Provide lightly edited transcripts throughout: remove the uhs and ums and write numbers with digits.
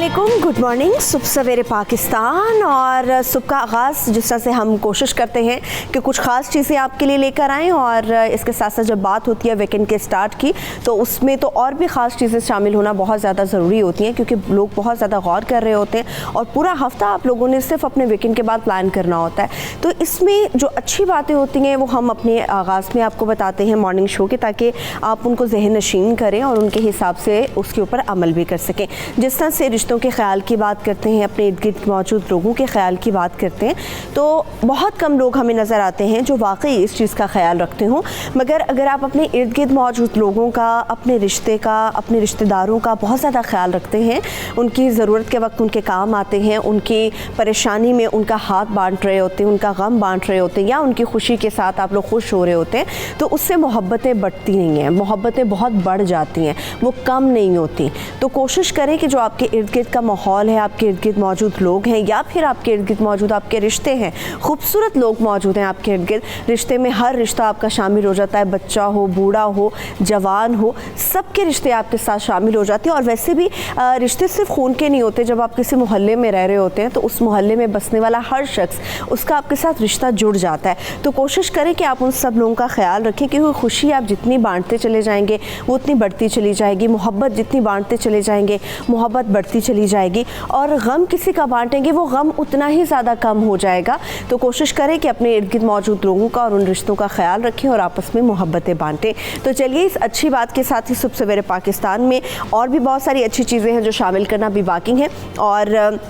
अस्सलामुअलैकुम, good morning. सुबह सवेरे पाकिस्तान और सुबह का आगाज़ जिस तरह से हम कोशिश करते हैं कि कुछ ख़ास चीज़ें आपके लिए लेकर आएँ, और इसके साथ साथ जब बात होती है वीकेंड के स्टार्ट की तो उसमें तो और भी ख़ास चीज़ें शामिल होना बहुत ज़्यादा ज़रूरी होती हैं, क्योंकि लोग बहुत ज़्यादा गौर कर रहे होते हैं और पूरा हफ़्ता आप लोगों ने सिर्फ अपने वीकेंड के बाद प्लान करना होता है। तो इसमें जो अच्छी बातें होती हैं वो हम अपने आगाज़ में आपको बताते हैं मॉर्निंग शो के, ताकि आप उनको ज़हन नशीन करें और उनके हिसाब से उसके ऊपर अमल भी कर सकें। जिस तरह से रिश्तों के ख्याल की बात करते हैं, अपने इर्द गिर्द मौजूद लोगों के ख्याल की बात करते हैं, तो बहुत कम लोग हमें नज़र आते हैं जो वाकई इस चीज़ का ख्याल रखते हों। मगर अगर आप अपने इर्द गिर्द मौजूद लोगों का, अपने रिश्ते का, अपने रिश्तेदारों का बहुत ज़्यादा ख्याल रखते हैं, उनकी ज़रूरत के वक्त उनके काम आते हैं, उनकी परेशानी में उनका हाथ बांट रहे होते हैं, उनका गम बांट रहे होते हैं, या उनकी खुशी के साथ आप लोग खुश हो रहे होते हैं, तो उससे मोहब्बतें बढ़ती नहीं हैं। मोहब्बतें बहुत बढ़ जाती हैं, वो कम नहीं होती। तो कोशिश करें कि जो आपके इर्द गिर्द का माहौल है, आपके इर्द गिर्द मौजूद लोग हैं, या फिर आपके इर्द गिर्द मौजूद आपके रिश्ते हैं, खूबसूरत लोग मौजूद हैं आपके इर्द गिर्द। रिश्ते में हर रिश्ता आपका शामिल हो जाता है, बच्चा हो, बूढ़ा हो, जवान हो, सबके रिश्ते आपके साथ शामिल हो जाते हैं। और वैसे भी रिश्ते सिर्फ खून के नहीं होते। जब आप किसी मोहल्ले में रह रहे होते हैं तो उस मोहल्ले में बसने वाला हर शख्स, उसका आपके साथ रिश्ता जुड़ जाता है। तो कोशिश करें कि आप उन सब लोगों का ख्याल रखें, क्योंकि खुशी आप जितनी बांटते चले जाएंगे वो उतनी बढ़ती चली जाएगी। मोहब्बत जितनी बांटते चले जाएंगे मोहब्बत बढ़ती चली जाएगी, और गम किसी का बांटेंगे वो गम उतना ही ज़्यादा कम हो जाएगा। तो कोशिश करें कि अपने इर्द गिर्द मौजूद लोगों का और उन रिश्तों का ख्याल रखें और आपस में मोहब्बतें बांटें। तो चलिए, इस अच्छी बात के साथ ही सुबह सवेरे पाकिस्तान में और भी बहुत सारी अच्छी चीज़ें हैं जो शामिल करना भी बाकी हैं। और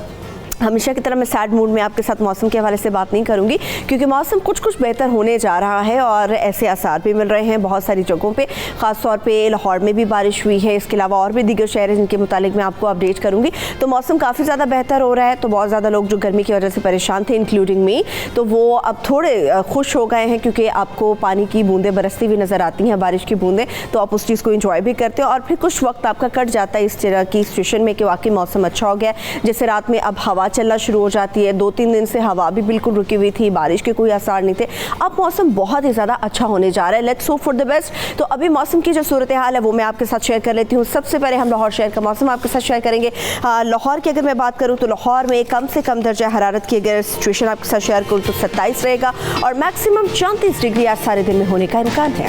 हमेशा की तरह मैं सैड मूड में आपके साथ मौसम के हवाले से बात नहीं करूंगी, क्योंकि मौसम कुछ बेहतर होने जा रहा है और ऐसे आसार भी मिल रहे हैं बहुत सारी जगहों पे। ख़ास तौर पे लाहौर में भी बारिश हुई है, इसके अलावा और भी दीगर शहर हैं जिनके मुतालिक मैं आपको अपडेट करूंगी। तो मौसम काफ़ी ज़्यादा बेहतर हो रहा है। तो बहुत ज़्यादा लोग जो गर्मी की वजह से परेशान थे, इंक्लूडिंग मी, तो वो अब थोड़े खुश हो गए हैं, क्योंकि आपको पानी की बूँदें बरसती हुई नज़र आती हैं, बारिश की बूँदें, तो आप उस चीज़ को इंजॉय भी करते हो। और फिर कुछ वक्त आपका कट जाता है इस तरह की सिचुएशन में कि वाकई मौसम अच्छा हो गया। जैसे रात में अब हवा चलना शुरू हो जाती है। 2-3 दिन से हवा भी बिल्कुल रुकी हुई थी, बारिश के कोई आसार नहीं थे। अब मौसम बहुत ही ज़्यादा अच्छा होने जा रहा है। Let's hope for the best. तो अभी मौसम की जो सूरत हाल है वो मैं आपके साथ शेयर कर लेती हूँ। सबसे पहले हम लाहौर शहर का मौसम आपके साथ शेयर करेंगे। लाहौर की अगर मैं बात करूँ तो लाहौर में कम से कम दर्जा हरारत की अगर सिचुएशन आपके साथ शेयर करूँ तो 27 रहेगा, और मैक्सिमम 34 डिग्री आज सारे दिन में होने का इम्कान है।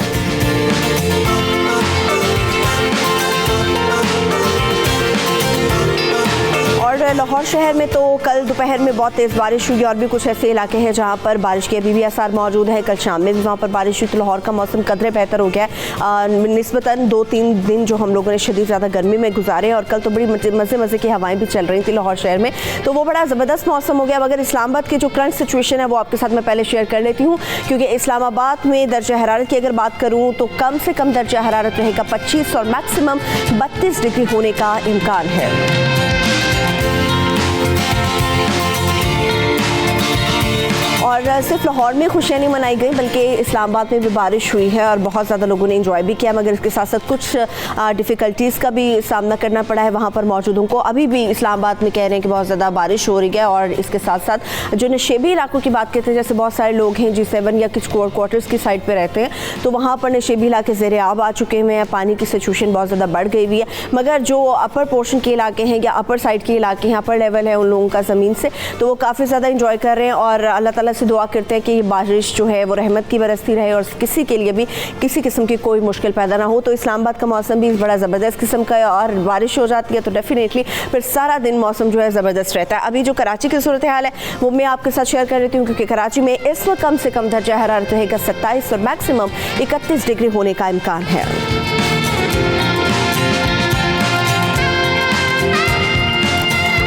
और लाहौर शहर में तो कल दोपहर में बहुत तेज़ बारिश हुई, और भी कुछ ऐसे इलाके हैं जहां पर बारिश के अभी भी आसार मौजूद है। कल शाम में भी वहां पर बारिश हुई, तो लाहौर का मौसम कदरे बेहतर हो गया है निस्बतन 2-3 दिन जो हम लोगों ने शदीद ज़्यादा गर्मी में गुजारे, और कल तो बड़ी मज़े की हवाएं भी चल रही थी लाहौर शहर में, तो वो बड़ा ज़बरदस्त मौसम हो गया। मगर इस्लामाबाद की जो करंट सिचुएशन है वो आपके साथ मैं पहले शेयर कर लेती हूँ, क्योंकि इस्लामाबाद में दर्जा हरारत की अगर बात करूँ तो कम से कम दर्जा हरारत रहेगा 25 और मैक्सिमम 32 डिग्री होने का इम्कान है। और सिर्फ लाहौर में खुशियाँ नहीं मनाई गई, बल्कि इस्लामाबाद में भी बारिश हुई है और बहुत ज़्यादा लोगों ने एंजॉय भी किया। मगर इसके साथ साथ कुछ डिफ़िकल्टीज़ का भी सामना करना पड़ा है वहाँ पर मौजूदों को। अभी भी इस्लामाबाद में कह रहे हैं कि बहुत ज़्यादा बारिश हो रही है, और इसके साथ साथ जो नशेबी इलाकों की बात करते हैं, जैसे बहुत सारे लोग हैं G7 या कुछ क्वार्टर्स की साइड पर रहते हैं, तो वहाँ पर नशेबी इलाके ज़ेरे आब आ चुके हैं, पानी की सिचुएशन बहुत ज़्यादा बढ़ गई हुई है। मगर जो अपर पोर्शन के इलाके हैं या अपर साइड के इलाके हैं, अपर लेवल है उन लोगों का ज़मीन से, तो वो काफ़ी ज़्यादा इंजॉय कर रहे हैं। और अल्लाह ताला से दुआ करते हैं कि ये बारिश जो है वो रहमत की बरसती रहे और किसी के लिए भी किसी किस्म की कोई मुश्किल पैदा ना हो। तो इस्लामाबाद का मौसम भी बड़ा ज़बरदस्त किस्म का है, और बारिश हो जाती है तो डेफिनेटली फिर सारा दिन मौसम जो है ज़बरदस्त रहता है। अभी जो कराची की सूरत हाल है वो मैं आपके साथ शेयर कर लेती हूँ, क्योंकि कराची में इस वक्त कम से कम दर्जा हरारत रहेगा 27 और मैक्सिमम 31 डिग्री होने का इम्कान है।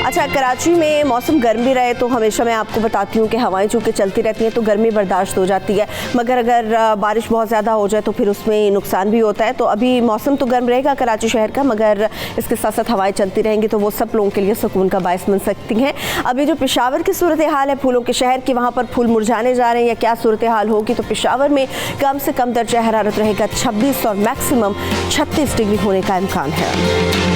अच्छा, कराची में मौसम गर्म भी रहे तो हमेशा मैं आपको बताती हूँ कि हवाएं चूँकि चलती रहती हैं तो गर्मी बर्दाश्त हो जाती है, मगर अगर बारिश बहुत ज़्यादा हो जाए तो फिर उसमें नुकसान भी होता है। तो अभी मौसम तो गर्म रहेगा कराची शहर का, मगर इसके साथ साथ हवाएं चलती रहेंगी तो वो सब लोगों के लिए सुकून का बायस बन सकती हैं। अभी जो पेशावर की सूरत हाल है, फूलों के शहर की, वहाँ पर फूल मुरझाने जा रहे हैं या क्या सूरत हाल होगी, तो पेशावर में कम से कम दर्जा हरारत रहेगा 26 और मैक्सिमम 36 डिग्री होने का इम्कान है।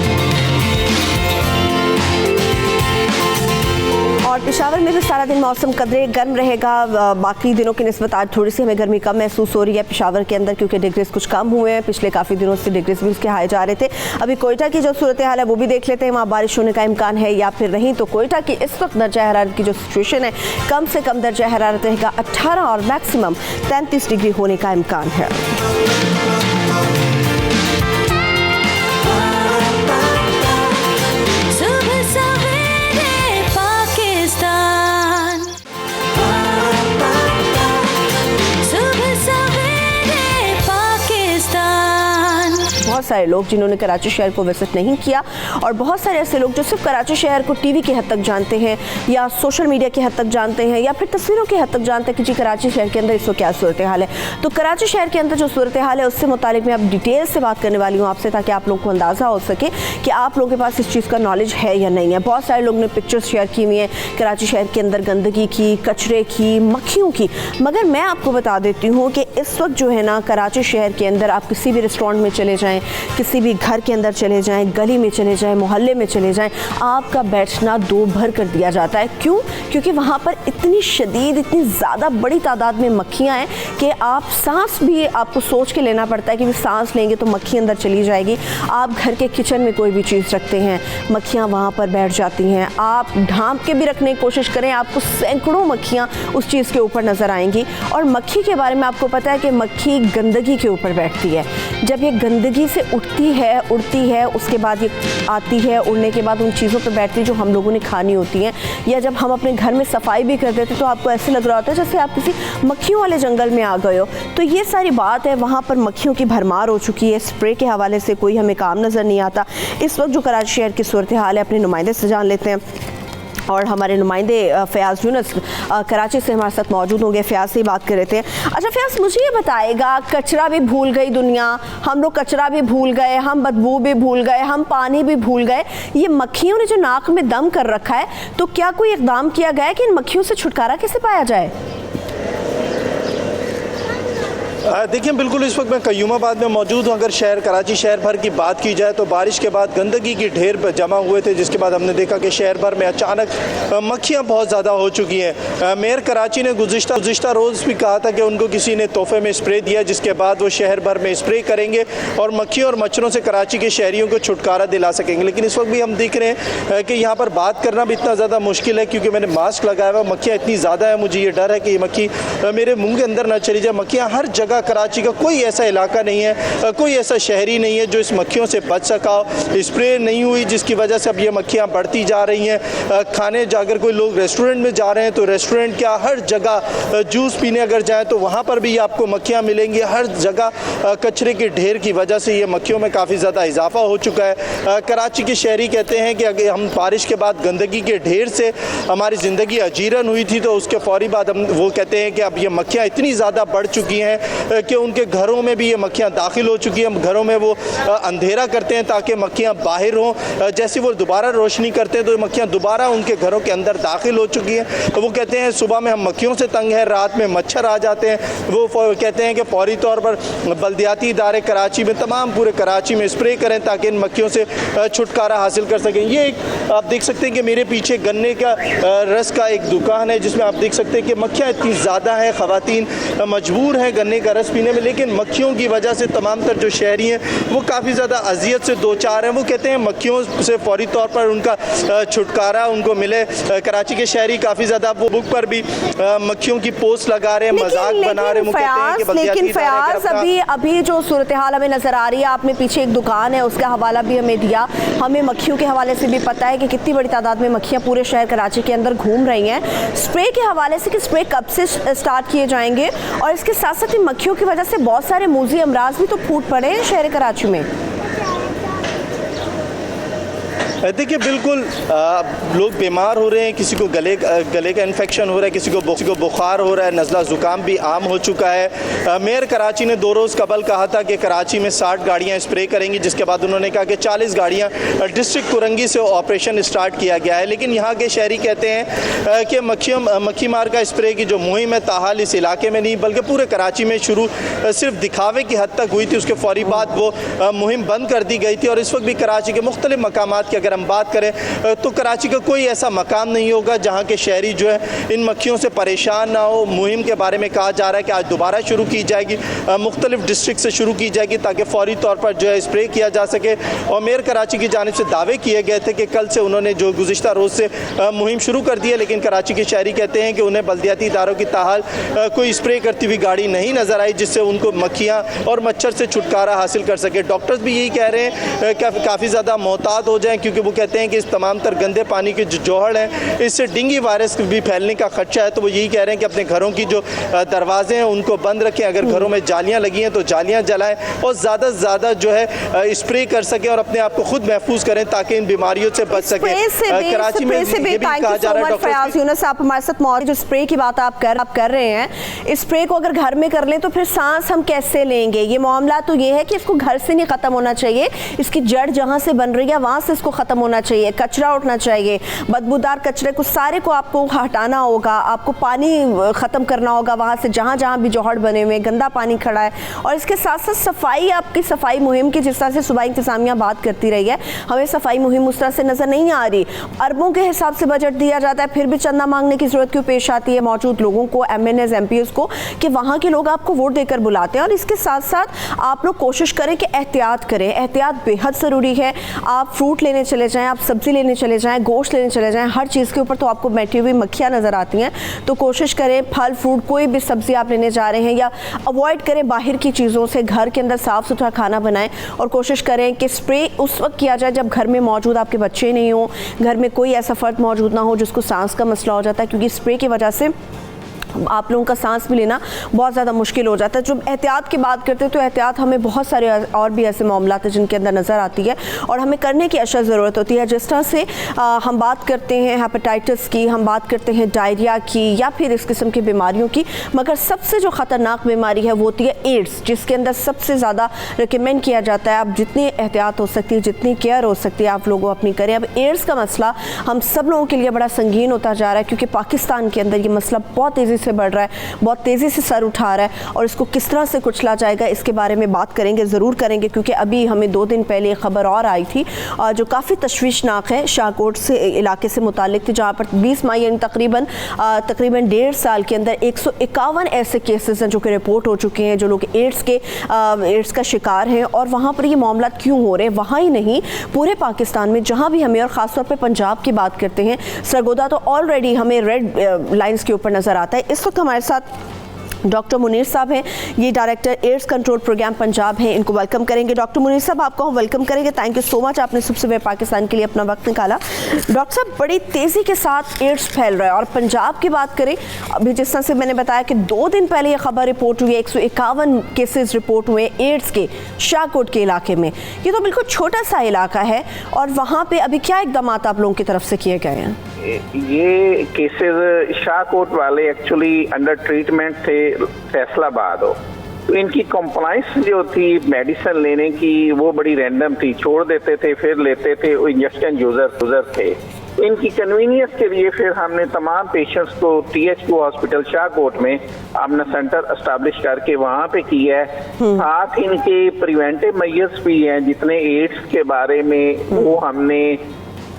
और और पेशावर में भी सारा दिन मौसम कदरे गर्म रहेगा। बाकी दिनों की निस्बत आज थोड़ी सी हमें गर्मी कम महसूस हो रही है पेशावर के अंदर, क्योंकि डिग्रीज कुछ कम हुए हैं। पिछले काफ़ी दिनों से डिग्रीज भी उसके हाई जा रहे थे। अभी कोयटा की जो सूरत हाल है वो भी देख लेते हैं, वहाँ बारिश होने का इम्कान है या फिर नहीं। तो कोयटा की इस वक्त दर्जा हरारत की जो सिचुएशन है, कम से कम दर्जा हरारत रहेगा 18 और मैक्सिमम 33 डिग्री होने का इम्कान है। बहुत सारे लोग जिन्होंने कराची शहर को विजिट नहीं किया और बहुत सारे ऐसे लोग जो सिर्फ कराची शहर को टीवी की हद तक जानते हैं या सोशल मीडिया की हद तक जानते हैं या फिर तस्वीरों की हद तक जानते हैं कि जी कराची शहर के अंदर इस वक्त क्या सूरत हाल है। तो कराची शहर के अंदर जो सूरत हाल है उससे मुतालिक मैं अब डिटेल से बात करने वाली हूँ आपसे, ताकि आप लोगों को अंदाज़ा हो सके कि आप लोगों के पास इस चीज़ का नॉलेज है या नहीं है। बहुत सारे लोगों ने पिक्चर्स शेयर की हुई हैं कराची शहर के अंदर गंदगी की, कचरे की, मक्खियों की, मगर मैं आपको बता देती हूँ कि इस वक्त जो है ना कराची शहर के अंदर आप किसी भी रेस्टोरेंट में चले जाएँ, किसी भी घर के अंदर चले जाएं, गली में चले जाएं, मोहल्ले में चले जाएं, आपका बैठना दो भर कर दिया जाता है। क्यों? क्योंकि वहाँ पर इतनी शदीद, इतनी ज़्यादा बड़ी तादाद में मक्खियाँ हैं कि आप सांस भी आपको सोच के लेना पड़ता है कि सांस लेंगे तो मक्खी अंदर चली जाएगी। आप घर के किचन में कोई भी चीज़ रखते हैं, मक्खियाँ वहाँ पर बैठ जाती हैं। आप ढांप के भी रखने की कोशिश करें, आपको सैकड़ों मक्खियाँ उस चीज़ के ऊपर नज़र आएंगी। और मक्खी के बारे में आपको पता है कि मक्खी गंदगी के ऊपर बैठती है। जब ये गंदगी से उड़ती है उसके बाद ये आती है, उड़ने के बाद उन चीज़ों पे बैठती है जो हम लोगों ने खानी होती हैं। या जब हम अपने घर में सफाई भी कर देते तो आपको ऐसे लग रहा होता है जैसे आप किसी मक्खियों वाले जंगल में आ गए हो। तो ये सारी बात है, वहाँ पर मक्खियों की भरमार हो चुकी है। स्प्रे के हवाले से कोई हमें काम नज़र नहीं आता। इस वक्त जो कराची शहर की सूरत हाल है अपने नुमाइंदे से जान लेते हैं और हमारे नुमाइंदे फ़याज़ यूनुस कराची से हमारे साथ मौजूद होंगे। फ़याज़ से ही बात कर रहे थे। अच्छा फ़याज़, मुझे ये बताएगा, कचरा भी भूल गई दुनिया, हम लोग कचरा भी भूल गए, हम बदबू भी भूल गए, हम पानी भी भूल गए, ये मक्खियों ने जो नाक में दम कर रखा है, तो क्या कोई इक़दाम किया गया है कि इन मक्खियों से छुटकारा कैसे पाया जाए? देखिए, बिल्कुल इस वक्त मैं कयूमाबाद में मौजूद हूँ। अगर कराची शहर भर की बात की जाए तो बारिश के बाद गंदगी की ढेर जमा हुए थे, जिसके बाद हमने देखा कि शहर भर में अचानक मक्खियाँ बहुत ज़्यादा हो चुकी हैं। मेयर कराची ने गुज़िश्ता रोज़ भी कहा था कि उनको किसी ने तोहफे में स्प्रे दिया, जिसके बाद वो शहर भर में स्प्रे करेंगे और मक्खियों और मच्छरों से कराची के शहरियों को छुटकारा दिला सकेंगे। लेकिन इस वक्त भी हम देख रहे हैं कि यहाँ पर बात करना भी इतना ज़्यादा मुश्किल है, क्योंकि मैंने मास्क लगाया हुआ, मक्खियाँ इतनी ज़्यादा है, मुझे ये डर है कि ये मक्खी मेरे मुँह के अंदर ना चली जाए। मक्खियाँ हर जगह, कराची का कोई ऐसा इलाका नहीं है, कोई ऐसा शहरी नहीं है जो इस मक्खियों से बच सका हो। स्प्रे नहीं हुई, जिसकी वजह से अब ये मक्खियाँ बढ़ती जा रही हैं। खाने जाकर कोई लोग रेस्टोरेंट में जा रहे हैं तो रेस्टोरेंट क्या, हर जगह जूस पीने अगर जाएँ तो वहाँ पर भी आपको मक्खियाँ मिलेंगी। हर जगह कचरे के ढेर की वजह से ये मक्खियों में काफ़ी ज़्यादा इजाफा हो चुका है। कराची के शहरी कहते हैं कि अगर हम बारिश के बाद गंदगी के ढेर से हमारी ज़िंदगी अजीरन हुई थी, तो उसके फौरी बाद हम वो कहते हैं कि अब ये मक्खियाँ इतनी ज़्यादा बढ़ चुकी हैं कि उनके घरों में भी ये मक्खियाँ दाखिल हो चुकी हैं। घरों में वो अंधेरा करते हैं ताकि मक्खियाँ बाहर हों। जैसे वो दोबारा रोशनी करते हैं तो मक्खियाँ दोबारा उनके घरों के अंदर दाखिल हो चुकी हैं। तो वो कहते हैं सुबह में हम मक्खियों से तंग हैं, रात में मच्छर आ जाते हैं। वो कहते हैं कि फौरी तौर पर बल्दियाती इदारे कराची में, तमाम पूरे कराची में स्प्रे करें ताकि इन मक्खियों से छुटकारा हासिल कर सकें। ये एक आप देख सकते हैं कि मेरे पीछे गन्ने का रस का एक दुकान है, जिसमें आप देख सकते हैं कि मक्खियाँ इतनी ज़्यादा हैं, ख़वातीन मजबूर हैं गन्ने का रस पीने में, लेकिन मक्खियों की वजह से तमाम तर जो शहरी हैं वो काफ़ी ज़्यादा अजियत से दो चार हैं। वो कहते हैं मक्खियों से फौरी तौर पर उनका छुटकारा उनको मिले। कराची के शहरी काफ़ी ज़्यादा वो बुक पर भी मक्खियों की पोस्ट लगा रहे हैं, मजाक बना रहे हैं। लेकिन फ़याज़, अभी जो सूरत हाल हमें नज़र आ रही है, आपने पीछे एक दुकान है उसका हवाला भी हमें दिया, हमें मक्खियों के हवाले से भी पता है कि कितनी बड़ी तादाद में मक्खियाँ पूरे शहर कराची के अंदर घूम रही हैं। स्प्रे के हवाले से कि स्प्रे कब से स्टार्ट किए जाएंगे, और इसके साथ साथ ही मक्खियों की वजह से बहुत सारे मूजी अमराज भी तो फूट पड़े हैं शहर कराची में। देखिए, बिल्कुल लोग बीमार हो रहे हैं, किसी को गले का इन्फेक्शन हो रहा है, किसी को बुखार हो रहा है, नज़ला ज़ुकाम भी आम हो चुका है। मेयर कराची ने 2 रोज़ कबल कहा था कि कराची में 60 गाड़ियाँ स्प्रे करेंगी, जिसके बाद उन्होंने कहा कि 40 गाड़ियाँ डिस्ट्रिक्ट कुरंगी से ऑपरेशन स्टार्ट किया गया है। लेकिन यहाँ के शहरी कहते हैं कि मक्खी मार का स्प्रे की जो मुहिम है ताहाल इस इलाके में नहीं बल्कि पूरे कराची में शुरू सिर्फ दिखावे की हद तक हुई थी। उसके फौरी बाद वो मुहिम बंद कर दी गई थी और इस वक्त भी कराची के मुख्तलिफ मकामात के अगर हम बात करें तो कराची का कोई ऐसा मकाम नहीं होगा जहाँ के शहरी जो है इन मक्खियों से परेशान ना हो। मुहिम के बारे में कहा जा रहा है कि आज दोबारा शुरू की जाएगी, मुख्तलिफ डिस्ट्रिक्ट से शुरू की जाएगी ताकि फौरी तौर पर जो है स्प्रे किया जा सके। और मेयर कराची की जानिब से दावे किए गए थे कि कल से उन्होंने जो गुज़िश्ता रोज़ से मुहिम शुरू कर दी है, लेकिन कराची के शहरी कहते हैं कि उन्हें बल्दियाती इदारों की ताहाल कोई स्प्रे करती हुई गाड़ी नहीं नज़र आई जिससे उनको मक्खियाँ और मच्छर से छुटकारा हासिल कर सके। डॉक्टर्स भी यही कह रहे हैं कि काफ़ी ज़्यादा मोहतात हो जाएं, क्योंकि वो कहते हैं कि इस तमाम तर गंदे पानी के जो जोहड़ हैं इससे डेंगू वायरस भी फैलने का खदशा है। तो वो यही कह रहे हैं कि अपने घरों की जो दरवाजे हैं उनको बंद रखें, अगर घरों में जालियाँ लगी हैं तो जालियाँ जलाएं और ज़्यादा से ज़्यादा जो है स्प्रे कर सकें और अपने आप को खुद महफूज करें ताकि इन बीमारियों से बच सकें। कराची में ये भी कहा जा रहा है फयाज यूनुस, आप हमारे साथ मौजूद, जो स्प्रे की बात आप कर रहे हैं, इस स्प्रे को अगर घर में कर लें तो फिर सांस हम कैसे लेंगे? ये मामला तो ये है कि इसको घर से नहीं ख़त्म होना चाहिए, इसकी जड़ जहाँ से बन रही है वहाँ से इसको ख़त्म होना चाहिए, कचरा उठना चाहिए, बदबूदार कचरे को सारे को आपको हटाना होगा, आपको पानी ख़त्म करना होगा वहाँ से जहाँ जहाँ भी जोहड़ बने हुए गंदा पानी खड़ा है। और इसके साथ साथ सफाई, आपकी सफाई मुहिम की जिस तरह से सूबाई इंतज़ामिया बात करती रही है, हमें सफाई मुहिम उस तरह से नज़र नहीं आ रही। अरबों के हिसाब से बजट दिया जाता है, फिर भी चंदा मांगने की ज़रूरत क्यों पेश आती है मौजूद लोगों को, MNAs MPs को, कि वहाँ के लोग आपको वोट देकर बुलाते हैं। और इसके साथ साथ आप लोग कोशिश करें कि एहतियात करें, एहतियात बेहद ज़रूरी है। आप फ्रूट लेने चले जाएँ, आप सब्ज़ी लेने चले जाएँ, गोश्त लेने चले जाएँ, हर चीज़ के ऊपर तो आपको बैठी हुई मक्खियाँ नज़र आती हैं। तो कोशिश करें फल फ्रूट कोई भी सब्ज़ी आप लेने जा रहे हैं या अवॉइड करें बाहर की चीज़ों से, घर के अंदर साफ़ सुथरा खाना बनाएं और कोशिश करें कि स्प्रे उस वक्त किया जाए जब घर में मौजूद आपके बच्चे नहीं हों, घर में कोई ऐसा फ़र्द मौजूद ना हो जिसको सांस का मसला हो जाता है, क्योंकि स्प्रे की वजह से आप लोगों का सांस भी लेना बहुत ज़्यादा मुश्किल हो जाता है। जब एहतियात की बात करते हैं तो एहतियात हमें बहुत सारे और भी ऐसे मामलात हैं जिनके अंदर नज़र आती है और हमें करने की अशद ज़रूरत होती है। जिस तरह से हम बात करते हैं हेपेटाइटिस की, हम बात करते हैं डायरिया की या फिर इस किस्म की बीमारियों की, मगर सबसे जो ख़तरनाक बीमारी है वो होती है एड्स, जिसके अंदर सबसे ज़्यादा रिकमेंड किया जाता है आप जितनी एहतियात हो सकती है, जितनी केयर हो सकती है आप लोगों अपनी करें। अब एड्स का मसला हम सब लोगों के लिए बड़ा संगीन होता जा रहा है, क्योंकि पाकिस्तान के अंदर ये मसला बहुत तेज़ी से बढ़ रहा है, बहुत तेज़ी से सर उठा रहा है और इसको किस तरह से कुचला जाएगा इसके बारे में बात करेंगे, ज़रूर करेंगे। क्योंकि अभी हमें 2 दिन पहले एक ख़बर और आई थी जो काफ़ी तशवीशनाक है, शाहकोट से इलाके से मुतालिक थी, जहाँ पर 20 मई यानी तकरीबन 1.5 साल के अंदर 151 ऐसे केसेस हैं जो कि रिपोर्ट हो चुके हैं, जो लोग एड्स का शिकार हैं। और वहाँ पर ये मामला क्यों हो रहे हैं, वहाँ ही नहीं पूरे पाकिस्तान में जहाँ भी हमें, और ख़ासतौर पर पंजाब की बात करते हैं, सरगोदा तो ऑलरेडी हमें रेड लाइन्स के ऊपर नज़र आता है। इस वक्त हमारे साथ डॉक्टर मुनीर साहब हैं, ये director AIDS control programme Punjab हैं, इनको वेलकम करेंगे। डॉक्टर मुनीर साहब आपको हम वेलकम करेंगे, थैंक यू सो मच, आपने सबसे पहले पाकिस्तान के लिए अपना वक्त निकाला। डॉक्टर साहब, बड़ी तेज़ी के साथ एड्स फैल रहा है और पंजाब की बात करें, अभी जिस तरह से मैंने बताया कि 2 दिन पहले ये खबर रिपोर्ट हुई है, 151 केसेस रिपोर्ट हुए एड्स के शाहकोट के इलाके में। ये तो बिल्कुल छोटा सा इलाका है और वहाँ पर अभी क्या इक़दाम आप लोगों की तरफ से किए गए हैं? ये केसेस शाहकोट वाले एक्चुअली अंडर ट्रीटमेंट थे फैसलाबाद हो, तो इनकी कंप्लाइंस जो थी मेडिसिन लेने की वो बड़ी रैंडम थी, छोड़ देते थे फिर लेते थे, इंजेक्शन यूजर थे। इनकी कन्वीनियंस के लिए फिर हमने तमाम पेशेंट्स को TH2 हॉस्पिटल शाहकोट में अपना सेंटर एस्टैब्लिश करके वहाँ पे किया है। साथ इनके प्रिवेंटिव मेजर्स भी हैं, जितने एड्स के बारे में वो हमने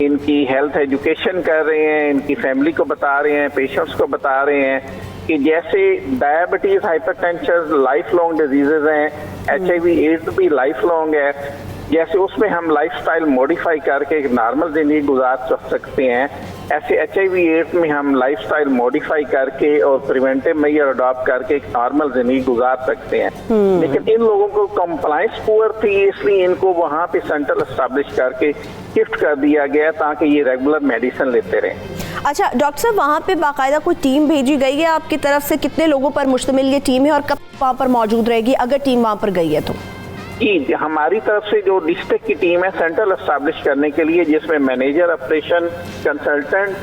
इनकी हेल्थ एजुकेशन कर रहे हैं, इनकी फैमिली को बता रहे हैं, पेशेंट्स को बता रहे हैं कि जैसे diabetes, hypertension life long diseases हैं, HIV एड्स भी लाइफ लॉन्ग है, जैसे उसमें हम लाइफस्टाइल मॉडिफाई करके एक नॉर्मल जिंदगी गुजार सकते हैं, ऐसे HIV एड्स में हम लाइफस्टाइल मॉडिफाई करके और प्रिवेंटिव मेजर अडॉप्ट करके एक नॉर्मल जिंदगी गुजार सकते हैं। लेकिन इन लोगों को कंप्लाइंस पुअर थी, इसलिए इनको वहाँ पे सेंटर एस्टैब्लिश करके शिफ्ट कर दिया गया ताकि ये रेगुलर मेडिसिन लेते रहें। अच्छा डॉक्टर साहब, वहाँ पे बाकायदा कोई टीम भेजी गई है आपकी तरफ से? कितने लोगों पर मुश्तमिल ये टीम है और कब वहाँ पर मौजूद रहेगी अगर टीम वहाँ पर गई है तो? जी, हमारी तरफ से जो डिस्ट्रिक्ट की टीम है सेंटर एस्टैब्लिश करने के लिए, जिसमें मैनेजर ऑपरेशन, कंसल्टेंट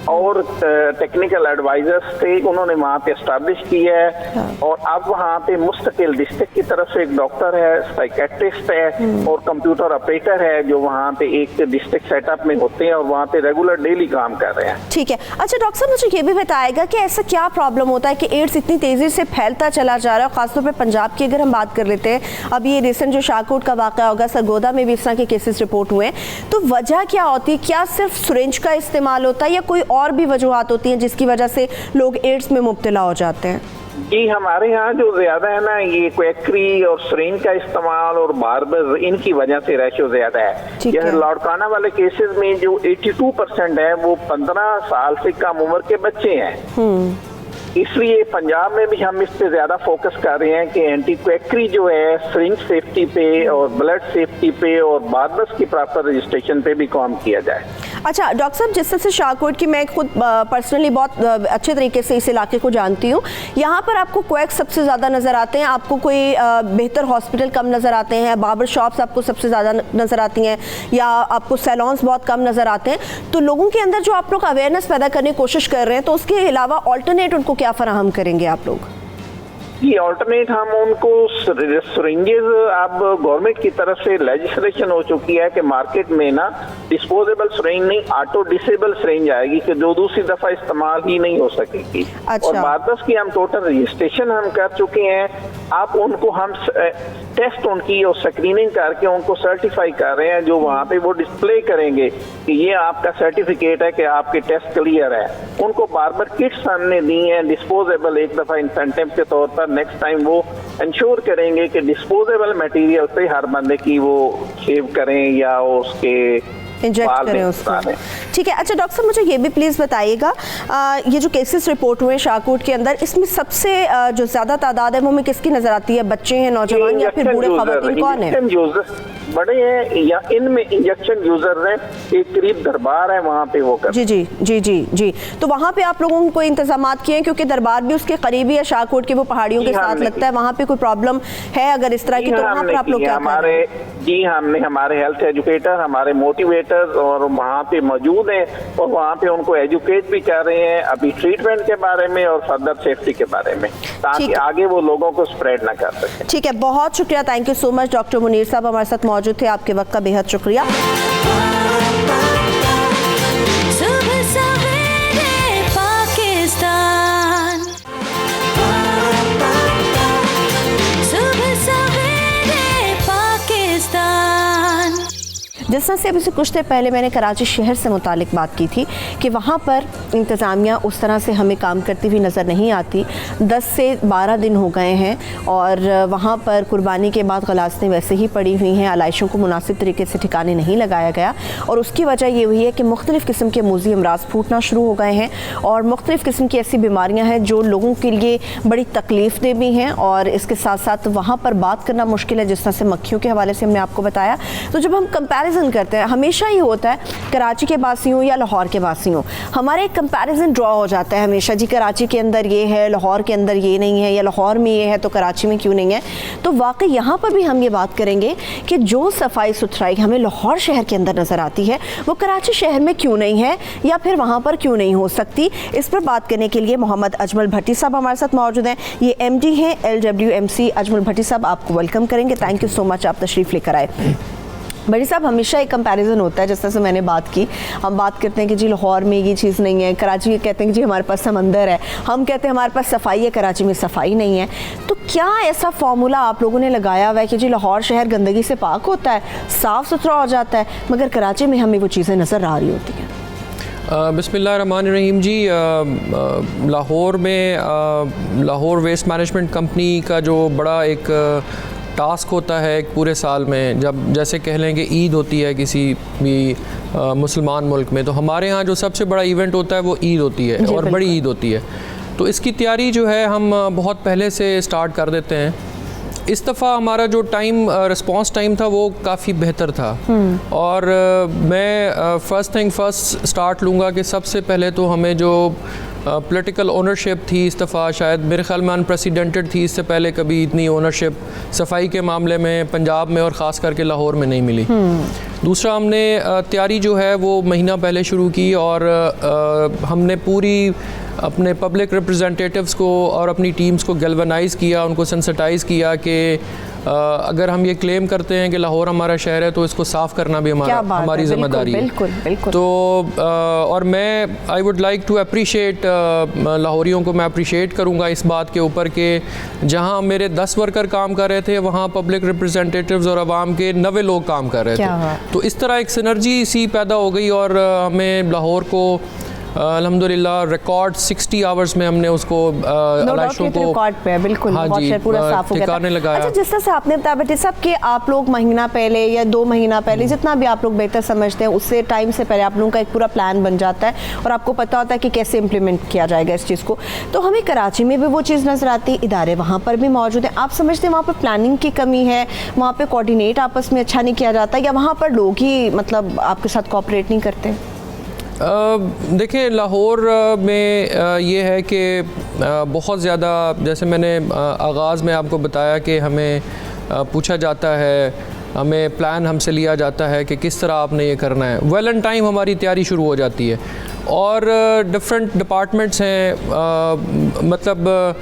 और टेक्निकल एडवाइजर्स थे, उन्होंने वहाँ पे एस्टैब्लिश किया है। और अब वहाँ पे मुस्तकिल डिस्ट्रिक्ट की तरफ से एक डॉक्टर है, साइकेट्रिस्ट है और कंप्यूटर ऑपरेटर है जो वहाँ पे एक डिस्ट्रिक्ट सेटअप में होते हैं और वहाँ पे रेगुलर डेली काम कर रहे हैं। ठीक है। अच्छा डॉक्टर साहब, मुझे ये भी बताएगा कि ऐसा क्या प्रॉब्लम होता है कि एड्स इतनी तेजी से फैलता चला जा रहा है, खासतौर पर पंजाब की अगर हम बात कर लेते हैं। अब ये रिसेंट जो शाहकोट का वाक़या होगा, सरगोदा में भी इस तरह के केसेस रिपोर्ट हुए, तो वजह क्या होती है? क्या सिर्फ सिरिंज का इस्तेमाल होता है या कोई और भी वजूहात होती हैं जिसकी वजह से लोग एड्स में मुब्तला हो जाते हैं? जी, हमारे यहाँ जो ज्यादा है ना, ये क्वेकरी और सिरिंज का इस्तेमाल और बार्बर, इनकी वजह से रेशो ज्यादा है। यह लाड़काना वाले केसेस में जो 82% है वो 15 साल से कम उम्र के बच्चे हैं। इसलिए पंजाब में भी हम इस पे ज्यादा फोकस कर रहे हैं कि एंटी क्वेकरी जो है सिरिंज सेफ्टी पे और ब्लड सेफ्टी पे और बार्बर्स की प्रॉपर रजिस्ट्रेशन पे भी काम किया जाए। अच्छा डॉक्टर साहब, जिस तरह से शाहकोट की मैं खुद पर्सनली बहुत अच्छे तरीके से इस इलाके को जानती हूँ, यहाँ पर आपको क्वैक सबसे ज़्यादा नज़र आते हैं, आपको कोई बेहतर हॉस्पिटल कम नज़र आते हैं, बार्बर शॉप्स आपको सबसे ज़्यादा नज़र आती हैं, या आपको सैलॉन्स बहुत कम नज़र आते हैं। तो लोगों के अंदर जो आप लोग अवेयरनेस पैदा करने की कोशिश कर रहे हैं, तो उसके अलावा ऑल्टरनेट उनको क्या फराहम करेंगे आप लोग? ये ऑल्टरनेट हम उनको सिरिंजेस, अब गवर्नमेंट की तरफ से लेजिस्लेशन हो चुकी है कि मार्केट में ना डिस्पोजेबल सिरिंज नहीं, ऑटो डिसेबल सिरिंज आएगी कि जो दूसरी दफा इस्तेमाल ही नहीं हो सकेगी। अच्छा। और बार्बर्स की हम टोटल रजिस्ट्रेशन हम कर चुके हैं। आप उनको हम टेस्ट उनकी और स्क्रीनिंग करके उनको सर्टिफाई कर रहे हैं, जो वहाँ पे वो डिस्प्ले करेंगे कि ये आपका सर्टिफिकेट है कि आपके टेस्ट क्लियर है। उनको बार्बर किट्स हमने दी हैं डिस्पोजेबल, एक दफा इंसेंटिव के तौर पर। नेक्स्ट टाइम वो इंश्योर करेंगे कि डिस्पोजेबल मटेरियल से हर बंदे की वो शेव करें या उसके इंजेक्ट करें उसको। ठीक है। अच्छा डॉक्टर साहब, मुझे ये भी प्लीज़ बताइएगा, ये जो केसेस रिपोर्ट हुए शाहकोट के अंदर, इसमें सबसे जो ज़्यादा तादाद है वो में किसकी नज़र आती है? बच्चे हैं, नौजवान, या फिर बूढ़े ख़वातीन? कौन है? बड़े हैं या इनमें इंजेक्शन यूजर हैं? एक करीब दरबार है वहाँ पे वो कर। जी जी जी जी जी। तो वहाँ पे आप लोगों को इंतजामात किए हैं, क्योंकि दरबार भी उसके करीबी है, शाहकोट के वो पहाड़ियों के साथ लगता है, वहाँ पे कोई प्रॉब्लम है अगर इस तरह की, तो वहाँ पर आप लोग क्या कर रहे हैं? जी, हमने हमारे हेल्थ एजुकेटर, हमारे मोटिवेटर्स और वहाँ पे मौजूद हैं और वहाँ पे उनको एजुकेट भी कर रहे हैं अभी ट्रीटमेंट के बारे में और फर्दर सेफ्टी के बारे में, ताकि आगे वो लोगों को स्प्रेड ना कर सके। ठीक है, बहुत शुक्रिया, thank you so much. Doctor Munir साहब हमारे साथ मौजूद थे, आपके वक्त का बेहद शुक्रिया। जिस तरह से अभी से कुछ देर पहले मैंने कराची शहर से मुतालिक बात की थी कि वहाँ पर इंतज़ामिया उस तरह से हमें काम करती हुई नज़र नहीं आती। 10 से 12 दिन हो गए हैं और वहाँ पर कुर्बानी के बाद गलास्तें वैसे ही पड़ी हुई हैं, आलाइशों को मुनासिब तरीके से ठिकाने नहीं लगाया गया, और उसकी वजह ये हुई है कि मुख्तलिफ़ किस्म के मूज़ी अमराज फूटना शुरू हो गए हैं और मुख्तलिफ़ किस्म की ऐसी बीमारियाँ हैं जो लोगों के लिए बड़ी तकलीफ़ दे भी हैं, और इसके साथ साथ वहाँ पर बात करना मुश्किल है, जिस तरह से मक्खियों के हवाले से हमने आपको बताया। तो जब हम कंपैरिजन करते हैं, हमेशा ही होता है कराची के बासी हो या लाहौर के बासी हो, हमारे एक कंपैरिजन ड्रॉ हो जाता है हमेशा, जी कराची के अंदर ये है, लाहौर के अंदर ये नहीं है, या लाहौर में ये है तो कराची में क्यों नहीं है। तो वाकई यहाँ पर भी हम ये बात करेंगे कि जो सफाई सुथराई हमें लाहौर शहर के अंदर नज़र आती है वो कराची शहर में क्यों नहीं है, या फिर वहाँ पर क्यों नहीं हो सकती। इस पर बात करने के लिए मोहम्मद अजमल भट्टी साहब हमारे साथ मौजूद हैं। ये MD हैं LWMC। अजमल भट्टी साहब, आपको वेलकम करेंगे, थैंक यू सो मच, आप तशरीफ़ लेकर आए। बड़ी साहब, हमेशा एक कंपैरिजन होता है, जिस तरह से मैंने बात की, हम बात करते हैं कि जी लाहौर में ये चीज़ नहीं है, कराची में कहते हैं कि जी हमारे पास समंदर है, हम कहते हैं हमारे पास सफाई है, कराची में सफाई नहीं है। तो क्या ऐसा फार्मूला आप लोगों ने लगाया हुआ है कि जी लाहौर शहर गंदगी से पाक होता है, साफ़ सुथरा हो जाता है, मगर कराची में हमें वो चीज़ें नज़र आ रही होती हैं? बिस्मिल्लाहिर्रहमानिर्रहीम जी, लाहौर में लाहौर वेस्ट मैनेजमेंट कंपनी का जो बड़ा एक टास्क होता है एक पूरे साल में, जब जैसे कह लें कि ईद होती है किसी भी मुसलमान मुल्क में, तो हमारे यहाँ जो सबसे बड़ा इवेंट होता है वो ईद होती है और बड़ी ईद होती है। तो इसकी तैयारी जो है हम बहुत पहले से स्टार्ट कर देते हैं। इस दफ़ा हमारा जो रिस्पांस टाइम था वो काफ़ी बेहतर था, और मैं फ़र्स्ट थिंग फर्स्ट स्टार्ट लूँगा कि सबसे पहले तो हमें जो पॉलिटिकल ओनरशिप थी इस दफ़ा, शायद मेरे ख्याल में अनप्रेसिडेंटेड थी, इससे पहले कभी इतनी ओनरशिप सफाई के मामले में पंजाब में और ख़ास करके लाहौर में नहीं मिली। दूसरा, हमने तैयारी जो है वो महीना पहले शुरू की और हमने पूरी अपने पब्लिक रिप्रेजेंटेटिव्स को और अपनी टीम्स को गैल्वनाइज़ किया, उनको सेंसिटाइज़ किया कि अगर हम ये क्लेम करते हैं कि लाहौर हमारा शहर है तो इसको साफ़ करना भी हमारी ज़िम्मेदारी है। बिल्कुल बिल्कुल। तो और मैं I would like to appreciate लाहौरियों को मैं अप्रिशिएट करूँगा इस बात के ऊपर कि जहाँ मेरे 10 वर्कर काम कर रहे थे वहाँ पब्लिक रिप्रेजेंटेटिव्स और आवाम के 90 लोग काम कर रहे थे। तो इस तरह एक सिनर्जी सी पैदा हो गई और हमें लाहौर को अल्हम्दुलिल्लाह रिकॉर्ड 60 आवर्स में हमने उसको रिकॉर्ड पे बिल्कुल पूरा साफ हो गया। अच्छा, जिस तरह से आपने बताया बेटे साहब कि आप लोग महीना पहले या 2 महीना पहले, जितना भी आप लोग बेहतर समझते हैं, उससे टाइम से पहले आप लोगों का एक पूरा प्लान बन जाता है और आपको पता होता है कि कैसे इम्प्लीमेंट किया जाएगा इस चीज़ को। तो हमें कराची में भी वो चीज़ नज़र आती है, इदारे वहाँ पर भी मौजूद हैं। आप समझते हैं वहाँ पर प्लानिंग की कमी है, वहाँ पर कोऑर्डिनेट आपस में अच्छा नहीं किया जाता, या वहाँ पर लोग ही मतलब आपके साथ कोऑपरेट नहीं करते? देखें, लाहौर में ये है कि बहुत ज़्यादा, जैसे मैंने आगाज़ में आपको बताया कि हमें पूछा जाता है, हमें प्लान हमसे लिया जाता है कि किस तरह आपने ये करना है। वेल एंड टाइम हमारी तैयारी शुरू हो जाती है और डिफरेंट डिपार्टमेंट्स हैं, मतलब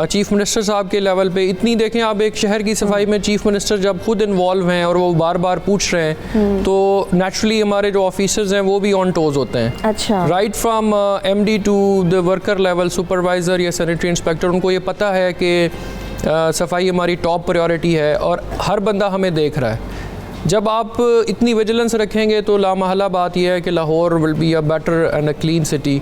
चीफ़ मिनिस्टर साहब के लेवल पे इतनी, देखें आप एक शहर की सफाई में चीफ़ मिनिस्टर जब खुद इन्वॉल्व हैं और वो बार बार पूछ रहे हैं तो नेचुरली हमारे जो ऑफिसर्स हैं वो भी ऑन टोज होते हैं। अच्छा। Right from MD to the worker level, supervisor या सैनिटरी इंस्पेक्टर, उनको ये पता है कि सफाई हमारी टॉप प्रायोरिटी है और हर बंदा हमें देख रहा है। जब आप इतनी विजिलेंस रखेंगे तो लामहला बात यह है कि Lahore will be a better and a clean city.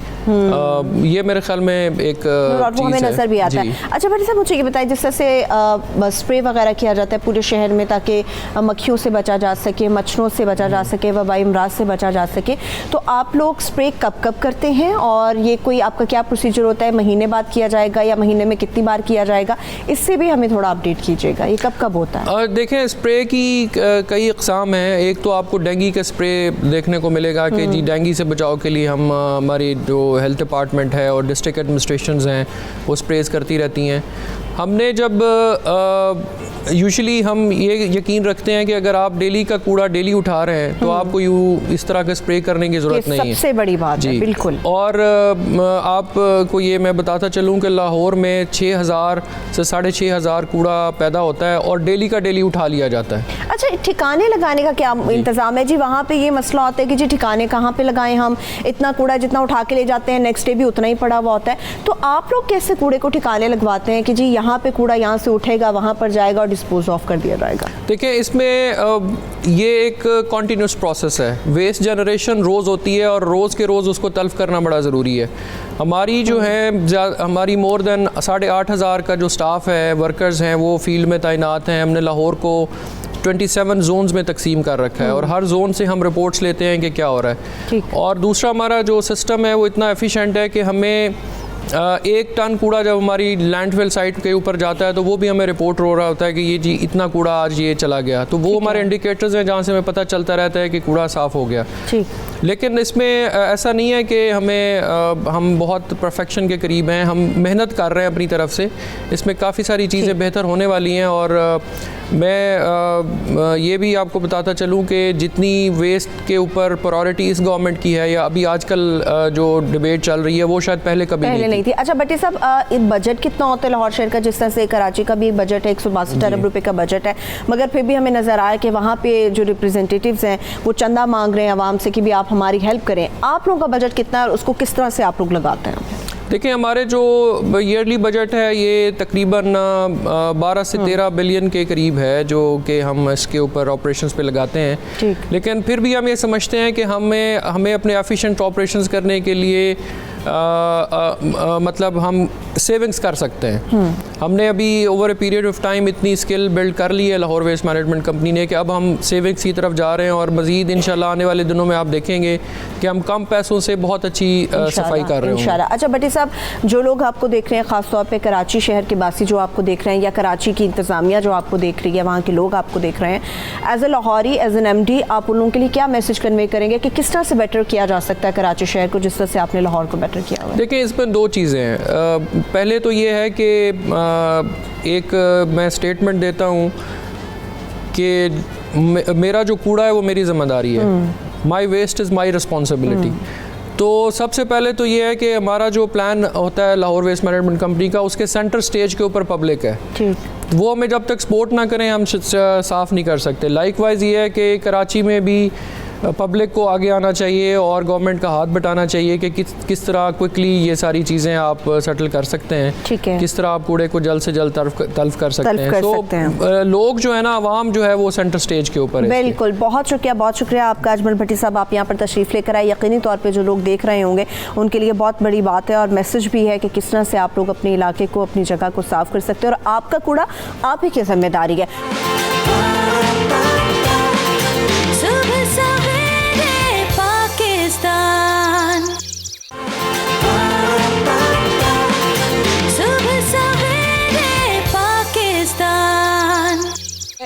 ये मेरे ख्याल में एक वो हमें नज़र भी आता है। अच्छा भट्टी साहब, मुझे ये बताइए, जिस तरह से स्प्रे वगैरह किया जाता है पूरे शहर में ताकि मक्खियों से बचा जा सके, मच्छरों से बचा जा सके, वबाई अमराज से बचा जा सके, तो आप लोग स्प्रे कब कब करते हैं और ये कोई आपका क्या प्रोसीजर होता है? महीने बाद किया जाएगा या महीने में कितनी बार किया जाएगा? इससे भी हमें थोड़ा अपडेट कीजिएगा, ये कब कब होता है? देखें, स्प्रे की कई अक़साम हैं। एक तो आपको डेंगू का स्प्रे देखने को मिलेगा कि जी डेंगू से बचाव के लिए हम हमारी जो हेल्थ डिपार्टमेंट है और डिस्ट्रिक्ट एडमिनिस्ट्रेशंस हैं वो स्प्रेज करती रहती हैं। हमने जब यूजुअली हम ये यकीन रखते हैं कि अगर आप डेली का कूड़ा डेली उठा रहे हैं तो आपको इस तरह का स्प्रे करने की ज़रूरत नहीं है। सबसे बड़ी बात है, बिल्कुल। और आपको ये मैं बताता चलूँ कि लाहौर में 6000 से 6500 कूड़ा पैदा होता है और डेली का डेली उठा लिया जाता है। अच्छा, ठिकाने लगाने का क्या इंतज़ाम है जी? वहाँ पे ये मसला होता है कि जी ठिकाने कहाँ पे लगाएं हम? इतना कूड़ा जितना उठा के ले जाते हैं नेक्स्ट डे भी उतना ही पड़ा हुआ होता है। तो आप लोग कैसे कूड़े को ठिकाने लगवाते हैं कि जी यहाँ पे कूड़ा यहाँ से उठेगा, वहाँ पर जाएगा और डिस्पोज ऑफ कर दिया जाएगा? देखिए, इसमें ये एक कॉन्टीन्यूस प्रोसेस है। वेस्ट जनरेशन रोज़ होती है और रोज़ के रोज़ उसको तल्फ करना बड़ा ज़रूरी है। हमारी जो है हमारी मोर देन 8500 का जो स्टाफ है, वर्कर्स हैं, वो फील्ड में तैनात हैं। हमने लाहौर को 27 जोन्स में तकसीम कर रखा है और हर जोन से हम रिपोर्ट्स लेते हैं कि क्या हो रहा है। और दूसरा, हमारा जो सिस्टम है वो इतना एफिशिएंट है कि हमें 1 टन कूड़ा जब हमारी लैंडफिल साइट के ऊपर जाता है तो वो भी हमें रिपोर्ट हो रहा होता है कि ये जी इतना कूड़ा आज ये चला गया। तो वो हमारे इंडिकेटर्स हैं जहाँ से हमें पता चलता रहता है कि कूड़ा साफ़ हो गया। लेकिन इसमें ऐसा नहीं है कि हम बहुत परफेक्शन के करीब हैं। हम मेहनत कर रहे हैं अपनी तरफ से, इसमें काफ़ी सारी चीज़ें बेहतर होने वाली हैं। और मैं ये भी आपको बताता चलूँ कि जितनी वेस्ट के ऊपर प्रायोरिटी इस गवर्नमेंट की है या अभी आजकल जो डिबेट चल रही है वो शायद पहले कभी नहीं थी। अच्छा भट्टी साहब, बजट कितना होता है लाहौर शहर का? जिस तरह से कराची का भी बजट है, 162 अरब रुपए का बजट है, मगर फिर भी हमें नज़र आया कि वहाँ पे जो रिप्रेजेंटेटिव्स हैं वो चंदा मांग रहे हैं आवाम से कि भी आप हमारी हेल्प करें। आप लोगों का बजट कितना है और उसको किस तरह से आप लोग लगाते हैं? देखिए, हमारे जो ईयरली बजट है ये तकरीबन 12 से 13 बिलियन के करीब है जो कि हम इसके ऊपर ऑपरेशंस पे लगाते हैं। लेकिन फिर भी हम ये समझते हैं कि हमें अपने एफिशिएंट ऑपरेशंस करने के लिए मतलब हम सेविंग्स कर सकते हैं। हमने अभी over a period of time इतनी स्किल बिल्ड कर ली है लाहौर वेस्ट मैनेजमेंट कंपनी ने कि अब हम सेविंग्स की तरफ जा रहे हैं और मज़ीद इंशाल्लाह आने वाले दिनों में आप देखेंगे कि हम कम पैसों से बहुत अच्छी सफाई कर रहे हैं इंशाल्लाह। अच्छा भट्टी साहब, जो लोग आपको देख रहे हैं, ख़ासतौर पे कराची शहर के बासी जो आपको देख रहे हैं या कराची की इंतज़ामिया जो आपको देख रही है, वहाँ के लोग आपको देख रहे हैं, एज ए लाहौरी, एज एन MD, आप उन लोगों के लिए क्या मैसेज कन्वे करेंगे कि किस तरह से बेटर किया जा सकता है कराची शहर को जिस तरह से आपने लाहौर को बेटर किया हुआ है? देखिए, इसमें दो चीज़ें हैं। पहले तो ये है कि एक मैं स्टेटमेंट देता हूँ कि मेरा जो कूड़ा है वो मेरी ज़िम्मेदारी है, माई वेस्ट इज़ माई रिस्पॉन्सिबिलिटी। तो सबसे पहले तो ये है कि हमारा जो प्लान होता है लाहौर वेस्ट मैनेजमेंट कंपनी का, उसके सेंटर स्टेज के ऊपर पब्लिक है, वो हमें जब तक सपोर्ट ना करें हम साफ़ नहीं कर सकते। लाइकवाइज ये है कि कराची में भी पब्लिक को आगे आना चाहिए और गवर्नमेंट का हाथ बटाना चाहिए कि किस तरह क्विकली ये सारी चीज़ें आप सेटल कर सकते हैं, ठीक है, किस तरह आप कूड़े को जल्द से जल्द तल्फ कर सकते हैं। तो लोग जो है ना, आवाम जो है वो सेंटर स्टेज के ऊपर है। बिल्कुल, बहुत शुक्रिया आपका अजमल भट्टी साहब, आप यहाँ पर तशरीफ़ लेकर आए। यकीनी तौर पर जो लोग देख रहे होंगे उनके लिए बहुत बड़ी बात है और मैसेज भी है कि किस तरह से आप लोग अपने इलाके को, अपनी जगह को साफ़ कर सकते हैं और आपका कूड़ा आप ही की जिम्मेदारी है।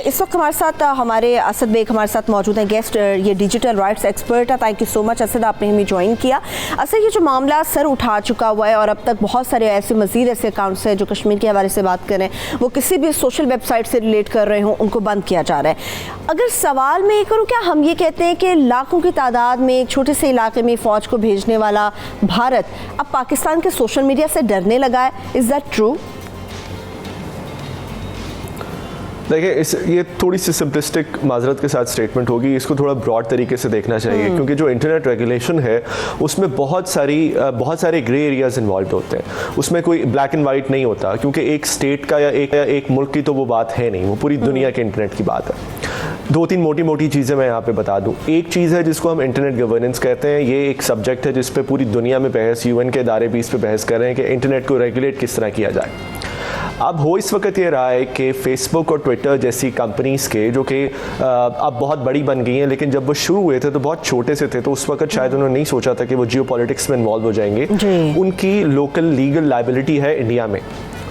इस वक्त हमारे साथ हमारे असद बेग हमारे साथ मौजूद हैं, गेस्ट, ये डिजिटल राइट्स एक्सपर्ट है। Thank you so much Asad, आपने हमें ज्वाइन किया। असद, ये जो मामला सर उठा चुका हुआ है और अब तक बहुत सारे ऐसे मजीद ऐसे अकाउंट्स हैं जो कश्मीर के हवाले से बात करें, वो किसी भी सोशल वेबसाइट से रिलेट कर रहे हों, उनको बंद किया जा रहा है। अगर सवाल मैं ये करूँ, क्या हम ये कहते हैं कि लाखों की तादाद में एक छोटे से इलाके में फ़ौज को भेजने वाला भारत अब पाकिस्तान के सोशल मीडिया से डरने लगा है? Is that true? देखिए, ये थोड़ी सी सिंपलिस्टिक माजरत के साथ स्टेटमेंट होगी, इसको थोड़ा ब्रॉड तरीके से देखना चाहिए, क्योंकि जो इंटरनेट रेगुलेशन है उसमें बहुत सारे ग्रे एरियाज इन्वॉल्व होते हैं। उसमें कोई ब्लैक एंड वाइट नहीं होता, क्योंकि एक स्टेट का या एक मुल्क की तो वो बात है नहीं, वो पूरी दुनिया के इंटरनेट की बात है। दो तीन मोटी चीज़ें मैं यहाँ पे बता दूँ। एक चीज़ है जिसको हम इंटरनेट गवर्नेंस कहते हैं, ये एक सब्जेक्ट है जिस पे पूरी दुनिया में बहस, UN के इदारे भी इस पे बहस कर रहे हैं कि इंटरनेट को रेगुलेट किस तरह किया जाए। अब हो इस वक्त ये रहा है कि फेसबुक और ट्विटर जैसी कंपनीज़ के, जो कि अब बहुत बड़ी बन गई हैं, लेकिन जब वो शुरू हुए थे तो बहुत छोटे से थे, तो उस वक्त शायद उन्होंने नहीं सोचा था कि वो जियो पॉलिटिक्स में इन्वॉल्व हो जाएंगे। उनकी लोकल लीगल लायबिलिटी है इंडिया में,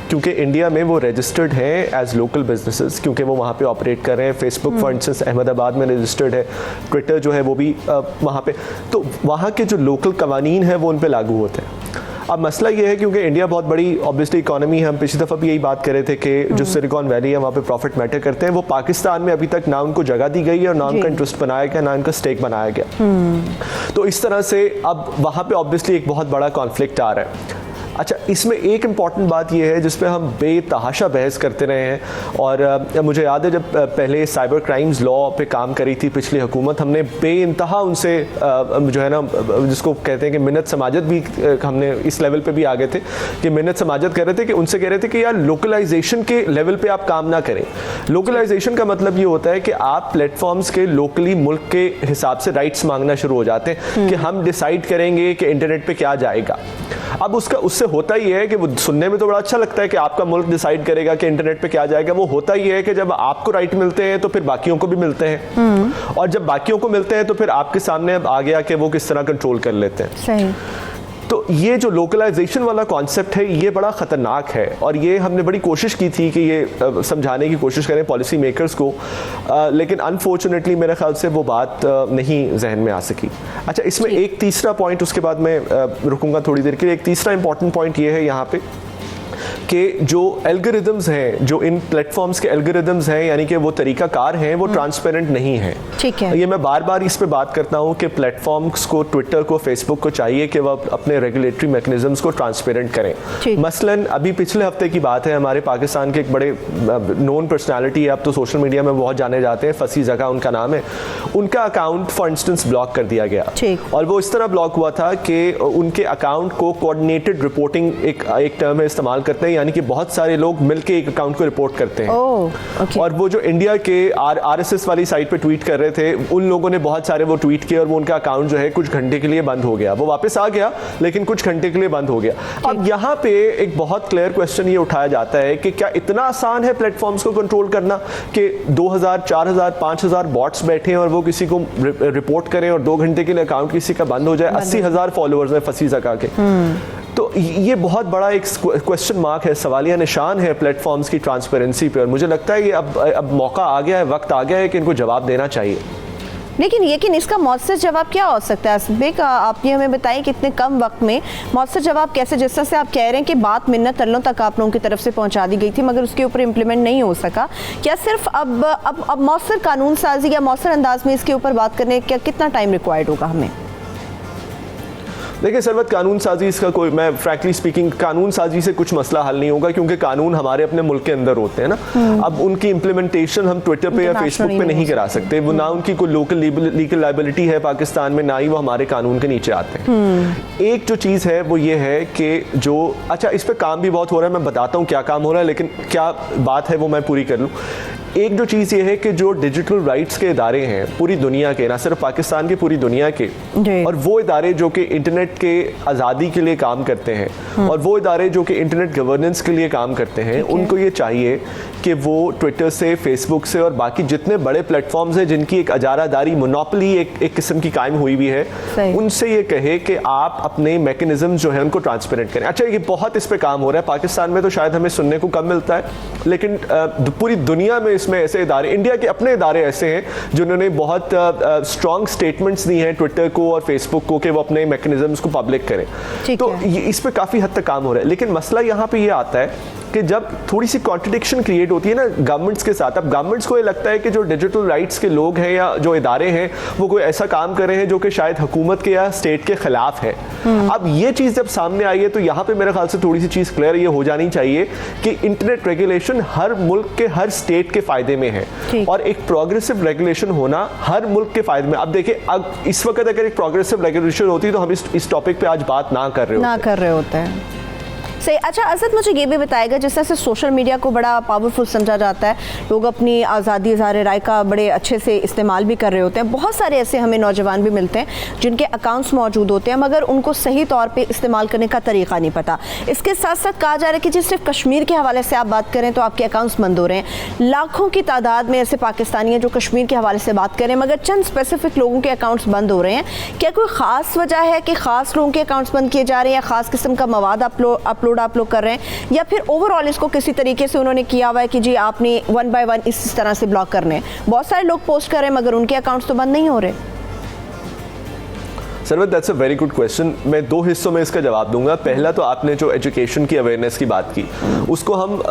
क्योंकि इंडिया में वो रजिस्टर्ड हैं एज लोकल बिजनेसेस, क्योंकि वो वहाँ पे ऑपरेट कर रहे हैं। फेसबुक फॉर इंस्टेंस अहमदाबाद में रजिस्टर्ड है, ट्विटर जो है वो भी वहाँ पे, तो वहाँ के जो लोकल कवानीन हैं वो उन पे लागू होते हैं। अब मसला ये है, क्योंकि इंडिया बहुत बड़ी ऑब्वियसली इकोनॉमी है, हम पिछली दफ़ा भी यही बात कर रहे थे कि जो सिलिकॉन वैली है वहाँ पे प्रॉफिट मैटर करते हैं, वो पाकिस्तान में अभी तक ना उनको जगह दी गई है और ना उनका इंटरेस्ट बनाया गया, ना उनका स्टेक बनाया गया। तो इस तरह से अब वहाँ पे ऑब्वियसली एक बहुत बड़ा कॉन्फ्लिक्ट आ रहा है। अच्छा, इसमें एक इम्पॉर्टेंट बात यह है जिस पे हम बेतहाशा बहस करते रहे हैं, और मुझे याद है जब पहले साइबर क्राइम्स लॉ पे काम करी थी पिछली हुकूमत, हमने बेइंतहा उनसे जो है ना, जिसको कहते हैं कि मिन्नत समाजत भी, हमने इस लेवल पे भी आ गए थे कि मिन्नत समाजत कर रहे थे कि उनसे कह रहे थे कि यार लोकलाइजेशन के लेवल पे आप काम ना करें। लोकलाइजेशन का मतलब ये होता है कि आप प्लेटफॉर्म्स के लोकली मुल्क के हिसाब से राइट्स मांगना शुरू हो जाते हैं कि हम डिसाइड करेंगे कि इंटरनेट पे क्या जाएगा। अब उससे होता ही है कि वो सुनने में तो बड़ा अच्छा लगता है कि आपका मुल्क डिसाइड करेगा कि इंटरनेट पे क्या जाएगा। वो होता ही है कि जब आपको राइट मिलते हैं तो फिर बाकियों को भी मिलते हैं, और जब बाकियों को मिलते हैं तो फिर आपके सामने अब आ गया कि वो किस तरह कंट्रोल कर लेते हैं। सही। तो ये जो लोकलाइजेशन वाला कॉन्सेप्ट है ये बड़ा ख़तरनाक है, और ये हमने बड़ी कोशिश की थी कि ये समझाने की कोशिश करें पॉलिसी मेकर्स को, लेकिन अनफॉर्चुनेटली मेरे ख्याल से वो बात नहीं जहन में आ सकी। अच्छा, इसमें एक तीसरा पॉइंट, उसके बाद मैं रुकूंगा थोड़ी देर के लिए, एक तीसरा इंपॉर्टेंट पॉइंट ये है यहाँ पे कि जो एल्गोरिदम्स हैं, जो इन प्लेटफॉर्म्स के एल्गोरिदम्स हैं, यानी कि वो तरीकाकार हैं, वो ट्रांसपेरेंट नहीं है। ठीक है, ये मैं बार बार इस पे बात करता हूँ कि प्लेटफॉर्म्स को, ट्विटर को, फेसबुक को चाहिए कि वह अपने रेगुलेटरी मैकेनिज्म्स को ट्रांसपेरेंट करें। मसलन अभी पिछले हफ्ते की बात है, हमारे पाकिस्तान के एक बड़े नोन पर्सनैलिटी है, अब तो सोशल मीडिया में बहुत जाने जाते हैं, फसी जगह उनका नाम है, उनका अकाउंट फॉर इंस्टेंस ब्लॉक कर दिया गया, और वो इस तरह ब्लॉक हुआ था कि उनके अकाउंट को कोऑर्डिनेटेड रिपोर्टिंग एक टर्म है इस्तेमाल करते हैं, यानी कि बहुत सारे लोग मिलके एक अकाउंट को रिपोर्ट करते हैं। ओके। और वो जो इंडिया के RSS वाली साइट पे ट्वीट कर रहे थे, उन लोगों ने बहुत सारे वो ट्वीट किए और वो उनका अकाउंट जो है कुछ घंटे के लिए बंद हो गया। वो वापस आ गया लेकिन कुछ घंटे के लिए बंद हो गया। अब यहाँ पे एक बहुत क्लियर क्वेश्चन ये उठाया जाता है कि क्या इतना आसान है प्लेटफॉर्म्स को कंट्रोल करना कि 2000, 4000, 5000 बॉट्स बैठे हैं और वो किसी को रिपोर्ट करें और 2 घंटे के लिए अकाउंट किसी का बंद हो जाए। 80,000 फॉलोअर्स है फसी जका के। तो ये बहुत बड़ा एक क्वेश्चन मार्क है, सवालिया निशान है प्लेटफॉर्म्स की ट्रांसपेरेंसी पे। और मुझे लगता है कि अब मौका आ गया है, वक्त आ गया है कि इनको जवाब देना चाहिए। लेकिन इसका मौसर जवाब क्या हो सकता है असबिक? आप ये हमें बताएं कि इतने कम वक्त में मौसर जवाब कैसे, जिस तरह से आप कह रहे हैं कि बात मिन्नत तल्लों तक आप लोगों की तरफ से पहुंचा दी गई थी मगर उसके ऊपर इम्प्लीमेंट नहीं हो सका। क्या सिर्फ अब मौसर कानून साजी या मौसर अंदाज में इसके ऊपर बात करने क्या कितना टाइम रिक्वायर्ड होगा हमें? देखिए सरवत, कानून साजी इसका कोई, मैं फ्रैंकली स्पीकिंग कानून साजी से कुछ मसला हल नहीं होगा क्योंकि कानून हमारे अपने मुल्क के अंदर होते हैं ना। अब उनकी इम्प्लीमेंटेशन हम ट्विटर पे या फेसबुक पे नहीं करा सकते। वो ना उनकी कोई लोकल लीगल लायबिलिटी है पाकिस्तान में, ना ही वो हमारे कानून के नीचे आते हैं। एक जो चीज़ है वो ये है कि जो, अच्छा इस पर काम भी बहुत हो रहा है, मैं बताता हूँ क्या काम हो रहा है, लेकिन क्या बात है वो मैं पूरी कर लूँ। एक जो चीज़ ये है कि जो डिजिटल राइट्स के इदारे हैं पूरी दुनिया के, ना सिर्फ पाकिस्तान के, पूरी दुनिया के, और वो इदारे जो कि इंटरनेट के आज़ादी के लिए काम करते हैं और वो इदारे जो कि इंटरनेट गवर्नेंस के लिए काम करते हैं, उनको ये चाहिए कि वो ट्विटर से, फेसबुक से और बाकी जितने बड़े प्लेटफॉर्म्स हैं जिनकी एक अजारादारी, मोनोपोली एक किस्म की कायम हुई भी है, उनसे ये कहे कि आप अपने मैकेनिज्म जो है उनको ट्रांसपेरेंट करें। अच्छा, ये बहुत इस पर काम हो रहा है। पाकिस्तान में तो शायद हमें सुनने को कम मिलता है, लेकिन पूरी दुनिया में इसमें ऐसे इदारे, इंडिया के अपने इदारे ऐसे हैं जिन्होंने बहुत स्ट्रॉन्ग स्टेटमेंट्स दी हैं ट्विटर को और फेसबुक को कि वो अपने मैकेनिज्म्स को पब्लिक करें। तो इस पे काफ़ी हद तक काम हो रहा है। लेकिन मसला यहाँ पे ये आता है कि जब थोड़ी सी कॉन्ट्रडिक्शन क्रिएट होती है ना गवर्नमेंट्स के साथ, अब गवर्नमेंट्स को ये लगता है कि जो डिजिटल राइट्स के लोग हैं या जो इदारे हैं वो कोई ऐसा काम कर रहे हैं जो कि शायद हुकूमत के या स्टेट के खिलाफ है। अब ये चीज़ जब सामने आई है तो यहाँ पे मेरे ख्याल से थोड़ी सी चीज़ क्लियर ये हो जानी चाहिए कि इंटरनेट रेगुलेशन हर मुल्क के हर स्टेट के फ़ायदे में है और एक प्रोग्रेसिव रेगुलेशन होना हर मुल्क के फ़ायदे में। अब देखिए, अब इस वक्त अगर एक प्रोग्रेसिव रेगुलेशन होती तो हम इस टॉपिक पर आज बात ना कर रहे होते हैं। सही। अच्छा असद, मुझे ये भी बताएगा, जिस तरह से सोशल मीडिया को बड़ा पावरफुल समझा जाता है, लोग अपनी आज़ादी इज़हार राय का बड़े अच्छे से इस्तेमाल भी कर रहे होते हैं, बहुत सारे ऐसे हमें नौजवान भी मिलते हैं जिनके अकाउंट्स मौजूद होते हैं मगर उनको सही तौर पे इस्तेमाल करने का तरीका नहीं पता। इसके साथ साथ कहा जा रहा है कि जिस सिर्फ कश्मीर के हवाले से आप बात करें तो आपके अकाउंट्स बंद हो रहे हैं। लाखों की तादाद में ऐसे पाकिस्तानी हैं जो कश्मीर के हवाले से बात करें मगर चंद स्पेसिफिक लोगों के अकाउंट्स बंद हो रहे हैं। क्या कोई ख़ास वजह है कि ख़ास लोगों के अकाउंट्स बंद किए जा रहे हैं या ख़ास किस्म का मवाद अपलोड आप लोग कर रहे हैं, या फिर ओवरऑल इसको किसी तरीके से उन्होंने किया हुआ है कि जी आपने 1 बाय 1 इस तरह से ब्लॉक करने हैं? बहुत सारे लोग पोस्ट कर रहे हैं मगर उनके अकाउंट्स तो बंद नहीं हो रहे। Sarwat, that's a very good question. मैं 2 हिस्सों में इसका जवाब दूंगा। पहला तो आपने जो एजुकेशन की अवेयरनेस की बात की, उसको हम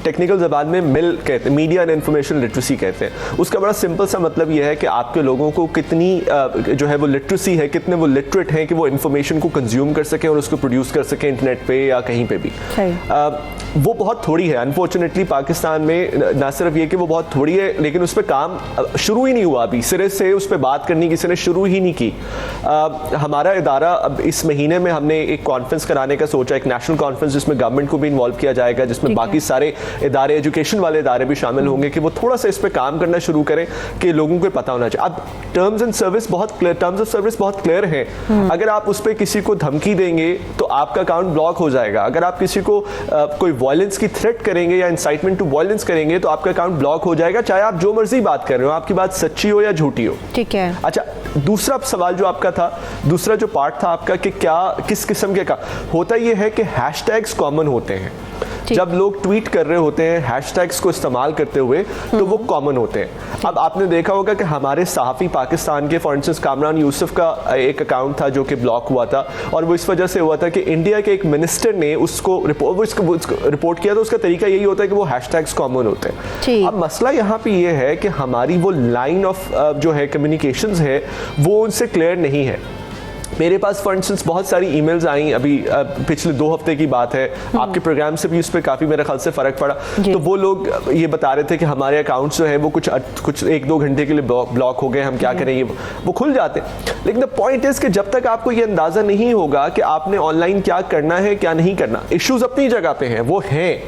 टेक्निकल ज़बान में मिल कहते हैं, मीडिया एंड इंफॉर्मेशन लिटरेसी कहते हैं। उसका बड़ा सिंपल सा मतलब यह है कि आपके लोगों को कितनी जो है वो लिटरेसी है, कितने वो लिटरेट हैं कि वो इन्फॉर्मेशन को कंज्यूम कर सकें और उसको प्रोड्यूस कर सकें इंटरनेट पे या कहीं पे भी। वो बहुत थोड़ी है अनफॉर्चुनेटली पाकिस्तान में। ना सिर्फ ये कि वो बहुत थोड़ी है, लेकिन उस पर काम शुरू ही नहीं हुआ, अभी सिरे से उस पर बात करनी किसी ने शुरू ही नहीं की। हमारा इदारा अब इस महीने में हमने एक कॉन्फ्रेंस कराने का सोचा, एक नेशनल कॉन्फ्रेंस जिसमें गवर्नमेंट को भी इन्वॉल्व किया जाएगा, जिसमें बाकी सारे इदारे, एजुकेशन वाले इदारे भी शामिल होंगे कि वो थोड़ा सा इस पर काम करना शुरू करें कि लोगों को पता होना चाहिए। अब टर्म्स ऑफ सर्विस बहुत क्लियर हैं। अगर आप उस पर किसी को धमकी देंगे तो आपका अकाउंट ब्लॉक हो जाएगा। अगर आप किसी को कोई वायलेंस की थ्रेट करेंगे या इंसाइटमेंट टू वायलेंस करेंगे तो आपका अकाउंट ब्लॉक हो जाएगा, चाहे आप जो मर्जी बात कर रहे हो, आपकी बात सच्ची हो या झूठी हो। ठीक है। अच्छा, दूसरा सवाल जो आपका था, दूसरा जो पार्ट था आपका कि क्या किस किस्म के का होता, ये है कि हैशटैग्स कॉमन होते हैं। जब लोग ट्वीट कर रहे होते हैं हैशटैग्स को इस्तेमाल करते हुए तो वो कॉमन होते हैं। अब आपने देखा होगा कि हमारे सहाफ़ी पाकिस्तान के, फॉर इंस्टेंस कामरान यूसुफ का एक अकाउंट था जो कि ब्लॉक हुआ था और वो इस वजह से हुआ था कि इंडिया के एक मिनिस्टर ने उसको रिपोर्ट किया। तो उसका तरीका यही होता है कि वो हैशटैग्स कॉमन होते हैं। अब मसला यहाँ पे ये है कि हमारी वो लाइन ऑफ जो है कम्युनिकेशंस है वो उनसे क्लियर नहीं है। मेरे पास फॉर इंस्टेंस बहुत सारी ईमेल्स आई अभी पिछले 2 हफ्ते की बात है, आपके प्रोग्राम से भी उस पर काफ़ी मेरे ख्याल से फ़र्क पड़ा। तो वो लोग ये बता रहे थे कि हमारे अकाउंट्स जो है वो कुछ 1-2 घंटे के लिए ब्लॉक हो गए, हम क्या करें, वो खुल जाते। लेकिन द पॉइंट इज़ कि जब तक आपको ये अंदाज़ा नहीं होगा कि आपने ऑनलाइन क्या करना है क्या नहीं करना, इश्यूज़ अपनी जगह पे हैं, वो हैं,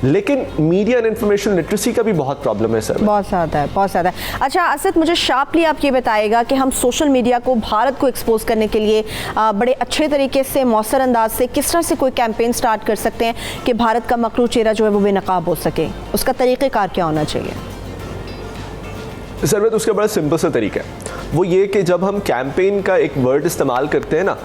लेकिन मीडिया एंड इंफॉर्मेशन लिटरेसी का भी बहुत प्रॉब्लम है सर। बहुत ज़्यादा है, बहुत ज़्यादा है। अच्छा असद, मुझे शार्पली आप ये बताएगा कि हम सोशल मीडिया को, भारत को एक्सपोज करने के लिए बड़े अच्छे तरीके से, मौसर अंदाज से किस तरह से कोई कैंपेन स्टार्ट कर सकते हैं कि भारत का मकरू चेहरा जो है वो बेनकाब हो सके, उसका तरीक़ेकार क्या होना चाहिए? सर, उसका बड़ा सिंपल सा तरीका है, वो ये कि जब हम कैंपेन का एक वर्ड इस्तेमाल करते हैं ना,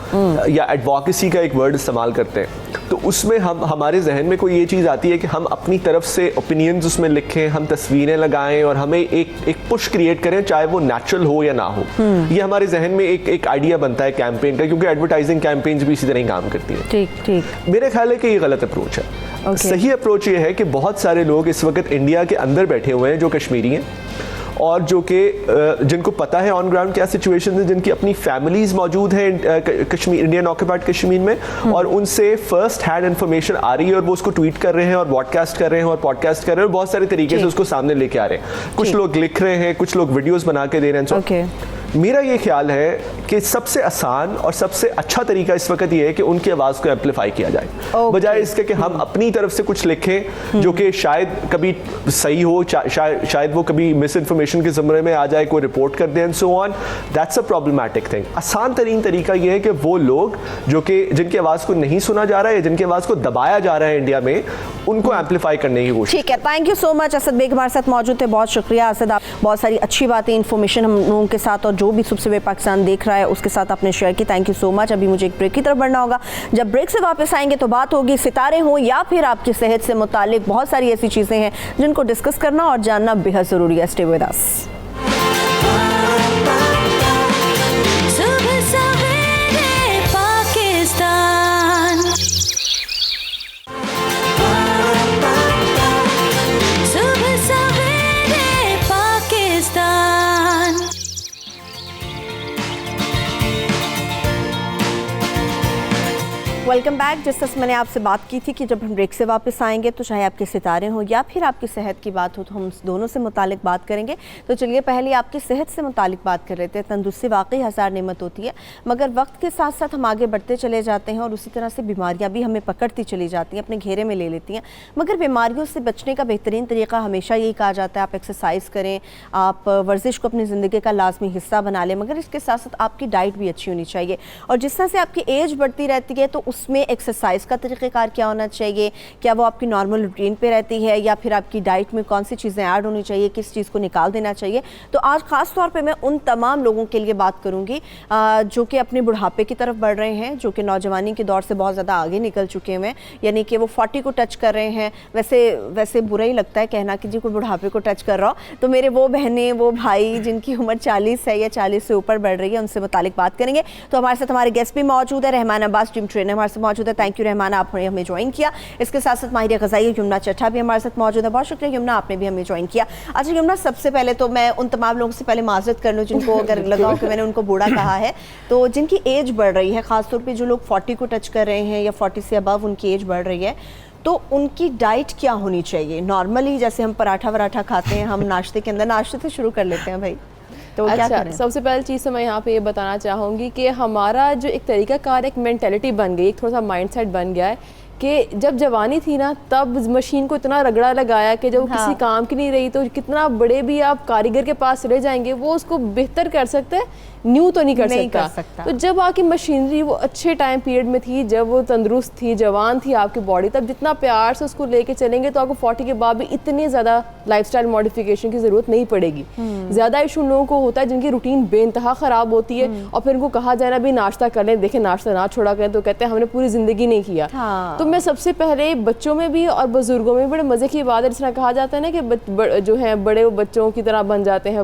या एडवोकेसी का एक वर्ड इस्तेमाल करते हैं, तो उसमें हमारे जहन में कोई ये चीज़ आती है कि हम अपनी तरफ से ओपिनियंस उसमें लिखें, हम तस्वीरें लगाएं और हमें एक पुश क्रिएट करें, चाहे वो नेचुरल हो या ना हो। ये हमारे जहन में एक आइडिया बनता है कैंपेन का, क्योंकि एडवर्टाइजिंग कैंपेन्स भी इसी तरह ही काम करती है। ठीक। मेरे ख्याल है कि ये गलत अप्रोच है। सही अप्रोच ये है कि बहुत सारे लोग इस वक्त इंडिया के अंदर बैठे हुए हैं जो कश्मीरी हैं, और जो कि जिनको पता है ऑन ग्राउंड क्या सिचुएशन है, जिनकी अपनी फैमिलीज मौजूद हैं कश्मीर, इंडियन ऑक्यूपाइड कश्मीर में, और उनसे फर्स्ट हैंड इन्फॉर्मेशन आ रही है और वो उसको ट्वीट कर रहे हैं और ब्रॉडकास्ट कर रहे हैं और पॉडकास्ट कर रहे हैं और बहुत सारे तरीके से उसको सामने लेके आ रहे हैं। कुछ लोग लिख रहे हैं, कुछ लोग वीडियोस बना के दे रहे हैं। मेरा ये ख्याल है कि सबसे आसान और सबसे अच्छा तरीका इस वक्त ये है कि उनकी आवाज़ को एम्पलीफाई किया जाए, बजाय इसके कि हम अपनी तरफ से कुछ लिखें जो कि शायद कभी सही हो, शायद वो कभी मिस इन्फॉर्मेशन के ज़मरे में आ जाए, कोई रिपोर्ट कर दें and so on. That's a problematic thing. आसान तरीन तरीका ये है कि वो लोग जो कि जिनकी आवाज़ को नहीं सुना जा रहा है या जिनकी आवाज़ को दबाया जा रहा है इंडिया में, उनको एम्पलीफाई करने की कोशिश। ठीक है, thank you so much. Asad Baig हमारे साथ मौजूद थे, बहुत शुक्रिया असद, आप बहुत सारी अच्छी बातें, इन्फॉर्मेशन हम लोगों के साथ और जो भी सुबह सवेरे पाकिस्तान देख रहा है उसके साथ आपने शेयर की। Thank you so much. अभी मुझे एक ब्रेक की तरफ बढ़ना होगा, जब ब्रेक से वापस आएंगे तो बात होगी सितारे हों या फिर आपकी सेहत से मुतालिक बहुत सारी ऐसी चीज़ें हैं जिनको डिस्कस करना और जानना बेहद ज़रूरी है। Stay with us. Welcome back. जिस तरह मैंने आपसे बात की थी कि जब हम ब्रेक से वापस आएंगे तो चाहे आपके सितारे हों या फिर आपकी सेहत की बात हो तो हम दोनों से मुतालिक बात करेंगे। तो चलिए पहले आपकी सेहत से मुतालिक बात कर लेते हैं। तंदुरुस्ती वाकई हज़ार नेमत होती है, मगर वक्त के साथ साथ हम आगे बढ़ते चले जाते हैं और उसी तरह से बीमारियाँ भी हमें पकड़ती चली जाती हैं, अपने घेरे में ले लेती हैं। मगर बीमारियों से बचने का बेहतरीन तरीका हमेशा यही कहा जाता है, आप एक्सरसाइज करें, आप वर्जिश को अपनी ज़िंदगी का लाजमी हिस्सा बना लें, मगर इसके साथ साथ आपकी डाइट भी अच्छी होनी चाहिए। और जिस तरह से आपकी एज बढ़ती रहती है तो उसमें एक्सरसाइज का तरीक़ेकार क्या होना चाहिए, क्या वो आपकी नॉर्मल रूटीन पे रहती है या फिर आपकी डाइट में कौन सी चीज़ें ऐड होनी चाहिए, किस चीज़ को निकाल देना चाहिए। तो आज ख़ास तौर पे मैं उन तमाम लोगों के लिए बात करूँगी जो कि अपने बुढ़ापे की तरफ बढ़ रहे हैं, जो कि नौजवानी के दौर से बहुत ज़्यादा आगे निकल चुके हैं, यानी कि वो 40 को टच कर रहे हैं। वैसे बुरा ही लगता है कहना कि जी कोई बुढ़ापे को टच कर रहा हो, तो मेरे वो बहनें, वो भाई जिनकी उम्र 40 है या 40 से ऊपर बढ़ रही है, उनसे मुतालिक बात करेंगे। तो हमारे साथ हमारे गेस्ट भी मौजूद है, रहमान अब्बास जिम ट्रेनर हमारे साथ मौजूद है। थैंक यू रहमान, आपने हमें ज्वाइन किया। इसके साथ साथ माहिर ग़ज़ाई यमुना चट्टा भी हमारे साथ मौजूद है। बहुत शुक्रिया यमुना, आपने भी हमें ज्वाइन किया। अच्छा यमुना, सबसे पहले तो मैं उन तमाम लोगों से पहले माजरत कर लूँ जिनको अगर लगा हो कि मैंने उनको बूढ़ा कहा है, तो जिनकी एज बढ़ रही है, ख़ासतौर पर जो लोग 40 को टच कर रहे हैं या 40 से अबव उनकी एज बढ़ रही है, तो उनकी डाइट क्या होनी चाहिए? नॉर्मली जैसे हम पराठा वराठा खाते हैं, हम नाश्ते के अंदर नाश्ते से शुरू कर लेते हैं भाई, तो अच्छा, क्या करें? सबसे पहली चीज़ तो मैं यहाँ पे ये बताना चाहूँगी कि हमारा जो एक तरीक़ाकार, एक मेंटालिटी बन गई, एक थोड़ा सा माइंडसेट बन गया है कि जब जवानी थी ना तब मशीन को इतना रगड़ा लगाया कि जब वो किसी काम की नहीं रही तो कितना बड़े भी आप कारीगर के पास चले जाएंगे वो उसको बेहतर कर सकते हैं, न्यू तो नहीं कर सकता। तो जब आपकी मशीनरी वो अच्छे टाइम पीरियड में थी, जब वो तंदुरुस्त थी, जवान थी आपकी बॉडी, तब जितना प्यार से उसको लेके चलेंगे तो आपको 40 के बाद भी इतनी ज़्यादा लाइफस्टाइल मॉडिफिकेशन की ज़रूरत नहीं पड़ेगी। ज़्यादा इशू उन लोगों को होता है जिनकी रूटीन बेइंतहा ख़राब होती है और फिर उनको कहा जाए ना भी नाश्ता कर लें, देखें नाश्ता ना छोड़ा करें तो कहते हैं हमने पूरी ज़िंदगी नहीं किया। तो मैं सबसे पहले बच्चों में भी और बुजुर्गों में बड़े मज़े की बात है, जिस तरह कहा जाता है ना कि जो है बड़े बच्चों की तरह बन जाते हैं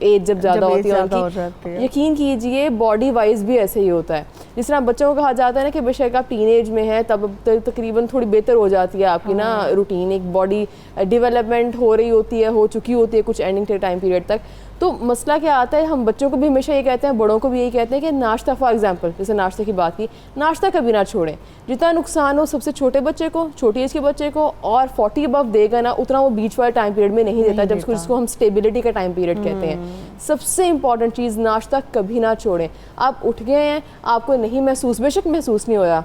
एज जब ज़्यादा होती है। यकीन कीजिए बॉडी वाइज भी ऐसे ही होता है। जिस तरह बच्चों को कहा जाता है ना कि बेशक आप टीनेज में हैं तब तकरीबन थोड़ी बेहतर हो जाती है आपकी ना रूटीन, एक बॉडी डेवलपमेंट हो रही होती है, हो चुकी होती है कुछ एंडिंग के टाइम पीरियड तक, तो मसला क्या आता है, हम बच्चों को भी हमेशा ये कहते हैं, बड़ों को भी यही कहते हैं कि नाश्ता, फॉर एग्जांपल जैसे नाश्ते की बात की, नाश्ता कभी ना छोड़ें। जितना नुकसान हो सबसे छोटे बच्चे को, छोटी एज के बच्चे को, और 40 अबव देगा ना उतना वो बीच वाले टाइम पीरियड में नहीं देता, जब जिसको हम स्टेबिलिटी का टाइम पीरियड कहते हैं। सबसे इंपॉर्टेंट चीज़, नाश्ता कभी ना छोड़ें। आप उठ गए हैं, आपको नहीं महसूस, बेशक महसूस नहीं होया,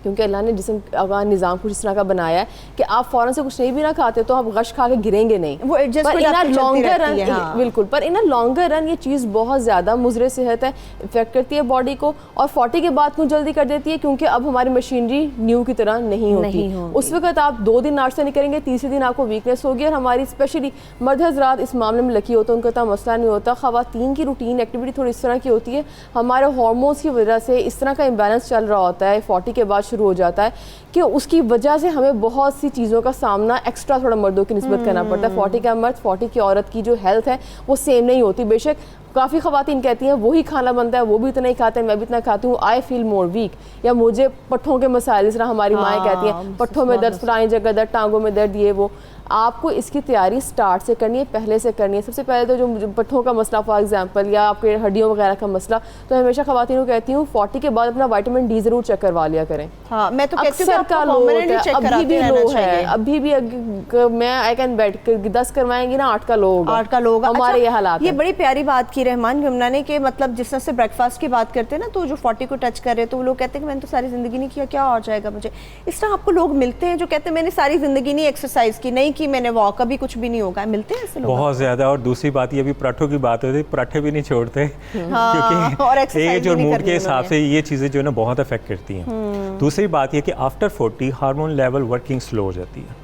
क्योंकि अल्लाह ने जिस्म का निज़ाम कुछ इस तरह का बनाया है कि आप फ़ौरन से कुछ नहीं भी ना खाते तो आप गश खा के गिरेंगे नहीं, वो एडजस्टमेंट आपकी चलती रहती है। हाँ। बिल्कुल, पर इन लॉन्गर रन ये चीज़ बहुत ज़्यादा मुज़र सेहत है, इफेक्ट करती है बॉडी को, और 40 के बाद क्यों जल्दी कर देती है, क्योंकि अब हमारी मशीनरी न्यू की तरह नहीं होती। उस वक्त आप 2 दिन नाश्ता नहीं करेंगे, तीसरे दिन आपको वीकनेस होगी। और हमारी स्पेशली मर्द हज़रात इस मामले में लकी होता है, उनका इतना मसला नहीं होता। ख़वातीन की रूटीन एक्टिविटी थोड़ी इस तरह की होती है, हमारे हार्मोन्स की वजह से इस तरह का इम्बैलेंस चल रहा होता है, 40 के बाद शुरू हो जाता है, कि उसकी वजह से हमें बहुत सी चीज़ों का सामना एक्स्ट्रा थोड़ा मर्दों की निस्बत करना पड़ता है। 40 का मर्द, 40 की औरत की जो हेल्थ है वो सेम नहीं होती। बेशक काफ़ी ख़वातीन कहती हैं वही खाना बनता है, वो भी इतना ही खाते हैं, मैं भी इतना खाती हूँ, आई फील मोर वीक, या मुझे पट्ठों के मसाइल, जिस तरह हमारी माएँ कहती हैं पट्ठों में दर्द, फलानी जगह दर्द, टांगों में दर्द, ये वो। आपको इसकी तैयारी स्टार्ट से करनी है, पहले से करनी है। सबसे पहले तो जो पट्ठों का मसला फॉर एग्जांपल, या आपके हड्डियों वगैरह का मसला, तो हमेशा ख़वातीन को कहती हूँ 40 के बाद अपना विटामिन डी ज़रूर चेक करवा लिया करें। हाँ, मैं तो कहती हूँ अक्सर का लो है, अभी भी लो है, अभी भी मैं आई कैन बेट 10 करवाएंगी ना 8 का लो होगा, 8 का लो होगा। हमारे ये हालात। ये बड़ी प्यारी बात की रहमान यमुना ने, कि मतलब जिस तरह से ब्रेकफास्ट की बात करते हैं ना, तो जो 40 को टच कर रहे हैं तो वो लोग कहते हैं कि मैंने तो सारी ज़िंदगी नहीं किया, क्या हो जाएगा मुझे। इस तरह आपको लोग मिलते हैं जो कहते हैं मैंने सारी ज़िंदगी नहीं एक्सरसाइज की, नहीं की मैंने वॉक, अभी कुछ भी नहीं होगा, मिलते हैं ऐसे लोग बहुत ज़्यादा। और दूसरी बात ये भी पराठों की बात होती है, पराठे भी नहीं छोड़ते क्योंकि एज और मूड के हिसाब से ये चीज़ें जो है ना बहुत अफेक्ट करती हैं। दूसरी बात ये कि after 40 hormone level working slow हो जाती है।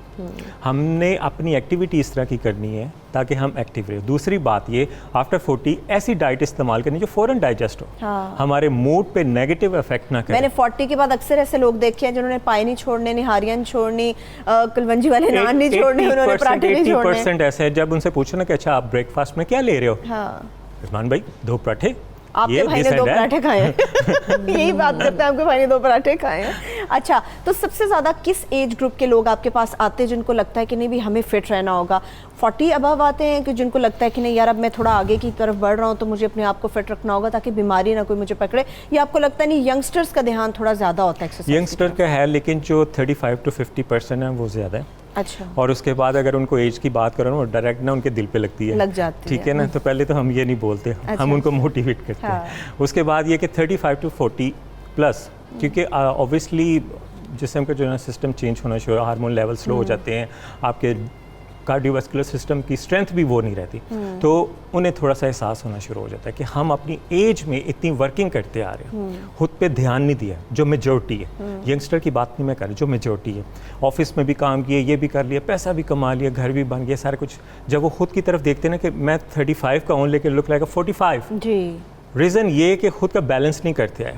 हमने अपनी एक्टिविटी इस तरह की करनी है ताकि हम एक्टिव रहे। दूसरी बात ये, आफ्टर 40 ऐसी डाइट इस्तेमाल करनी जो फ़ौरन डाइजेस्ट हो, हमारे मूड पे नेगेटिव इफेक्ट ना करे। मैंने 40 के बाद अक्सर ऐसे लोग देखे हैं जिन्होंने पाए नहीं छोड़ने, निहारियां नहीं छोड़नी, कलवंजी वाले नान नहीं छोड़ने, उन्होंने पराठे नहीं छोड़ने। 80% ऐसे है, जब उनसे पूछो ना कि अच्छा आप ब्रेकफास्ट में क्या ले रहे हो, रहमान भाई 2 पराठे, आपके भाई ने 2 पराठे खाए हैं यही बात करते हैं, आपके भाई ने 2 पराठे खाए हैं। अच्छा, तो सबसे ज़्यादा किस एज ग्रुप के लोग आपके पास आते हैं जिनको लगता है कि नहीं भी हमें फिट रहना होगा? 40 अबव आते हैं कि जिनको लगता है कि नहीं यार अब मैं थोड़ा आगे की तरफ बढ़ रहा हूँ तो मुझे अपने आप को फिट रखना होगा ताकि बीमारी ना कोई मुझे पकड़े, या आपको लगता है नहीं यंगस्टर्स का ध्यान थोड़ा ज़्यादा होता है एक्सरसाइज? यंगस्टर का है, लेकिन जो 35 to 50% है वो ज़्यादा है। अच्छा। और उसके बाद अगर उनको एज की बात करो ना, वो डायरेक्ट ना उनके दिल पे लगती है, लग जाती ठीक है ना। तो पहले तो हम ये नहीं बोलते, हम उनको मोटिवेट करते हैं। उसके बाद ये कि 35 to 40 प्लस, क्योंकि ऑब्वियसली जिस्म का जो है सिस्टम चेंज होना शुरू, हार्मोन लेवल स्लो हो जाते हैं, आपके कार्डियोवास्कुलर सिस्टम की स्ट्रेंथ भी वो नहीं रहती, तो उन्हें थोड़ा सा एहसास होना शुरू हो जाता है कि हम अपनी एज में इतनी वर्किंग करते आ रहे हैं, खुद पे ध्यान नहीं दिया, जो मेजॉरिटी है। यंगस्टर की बात नहीं मैं कर रही, जो मेजॉरिटी है, ऑफिस में भी काम किए, ये भी कर लिया, पैसा भी कमा लिया, घर भी बन गया, सारा कुछ। जब वो खुद की तरफ देखते ना कि मैं 35 का हूँ लेकिन लुक लाइक 45, जी, रीज़न ये कि खुद का बैलेंस नहीं करते आए।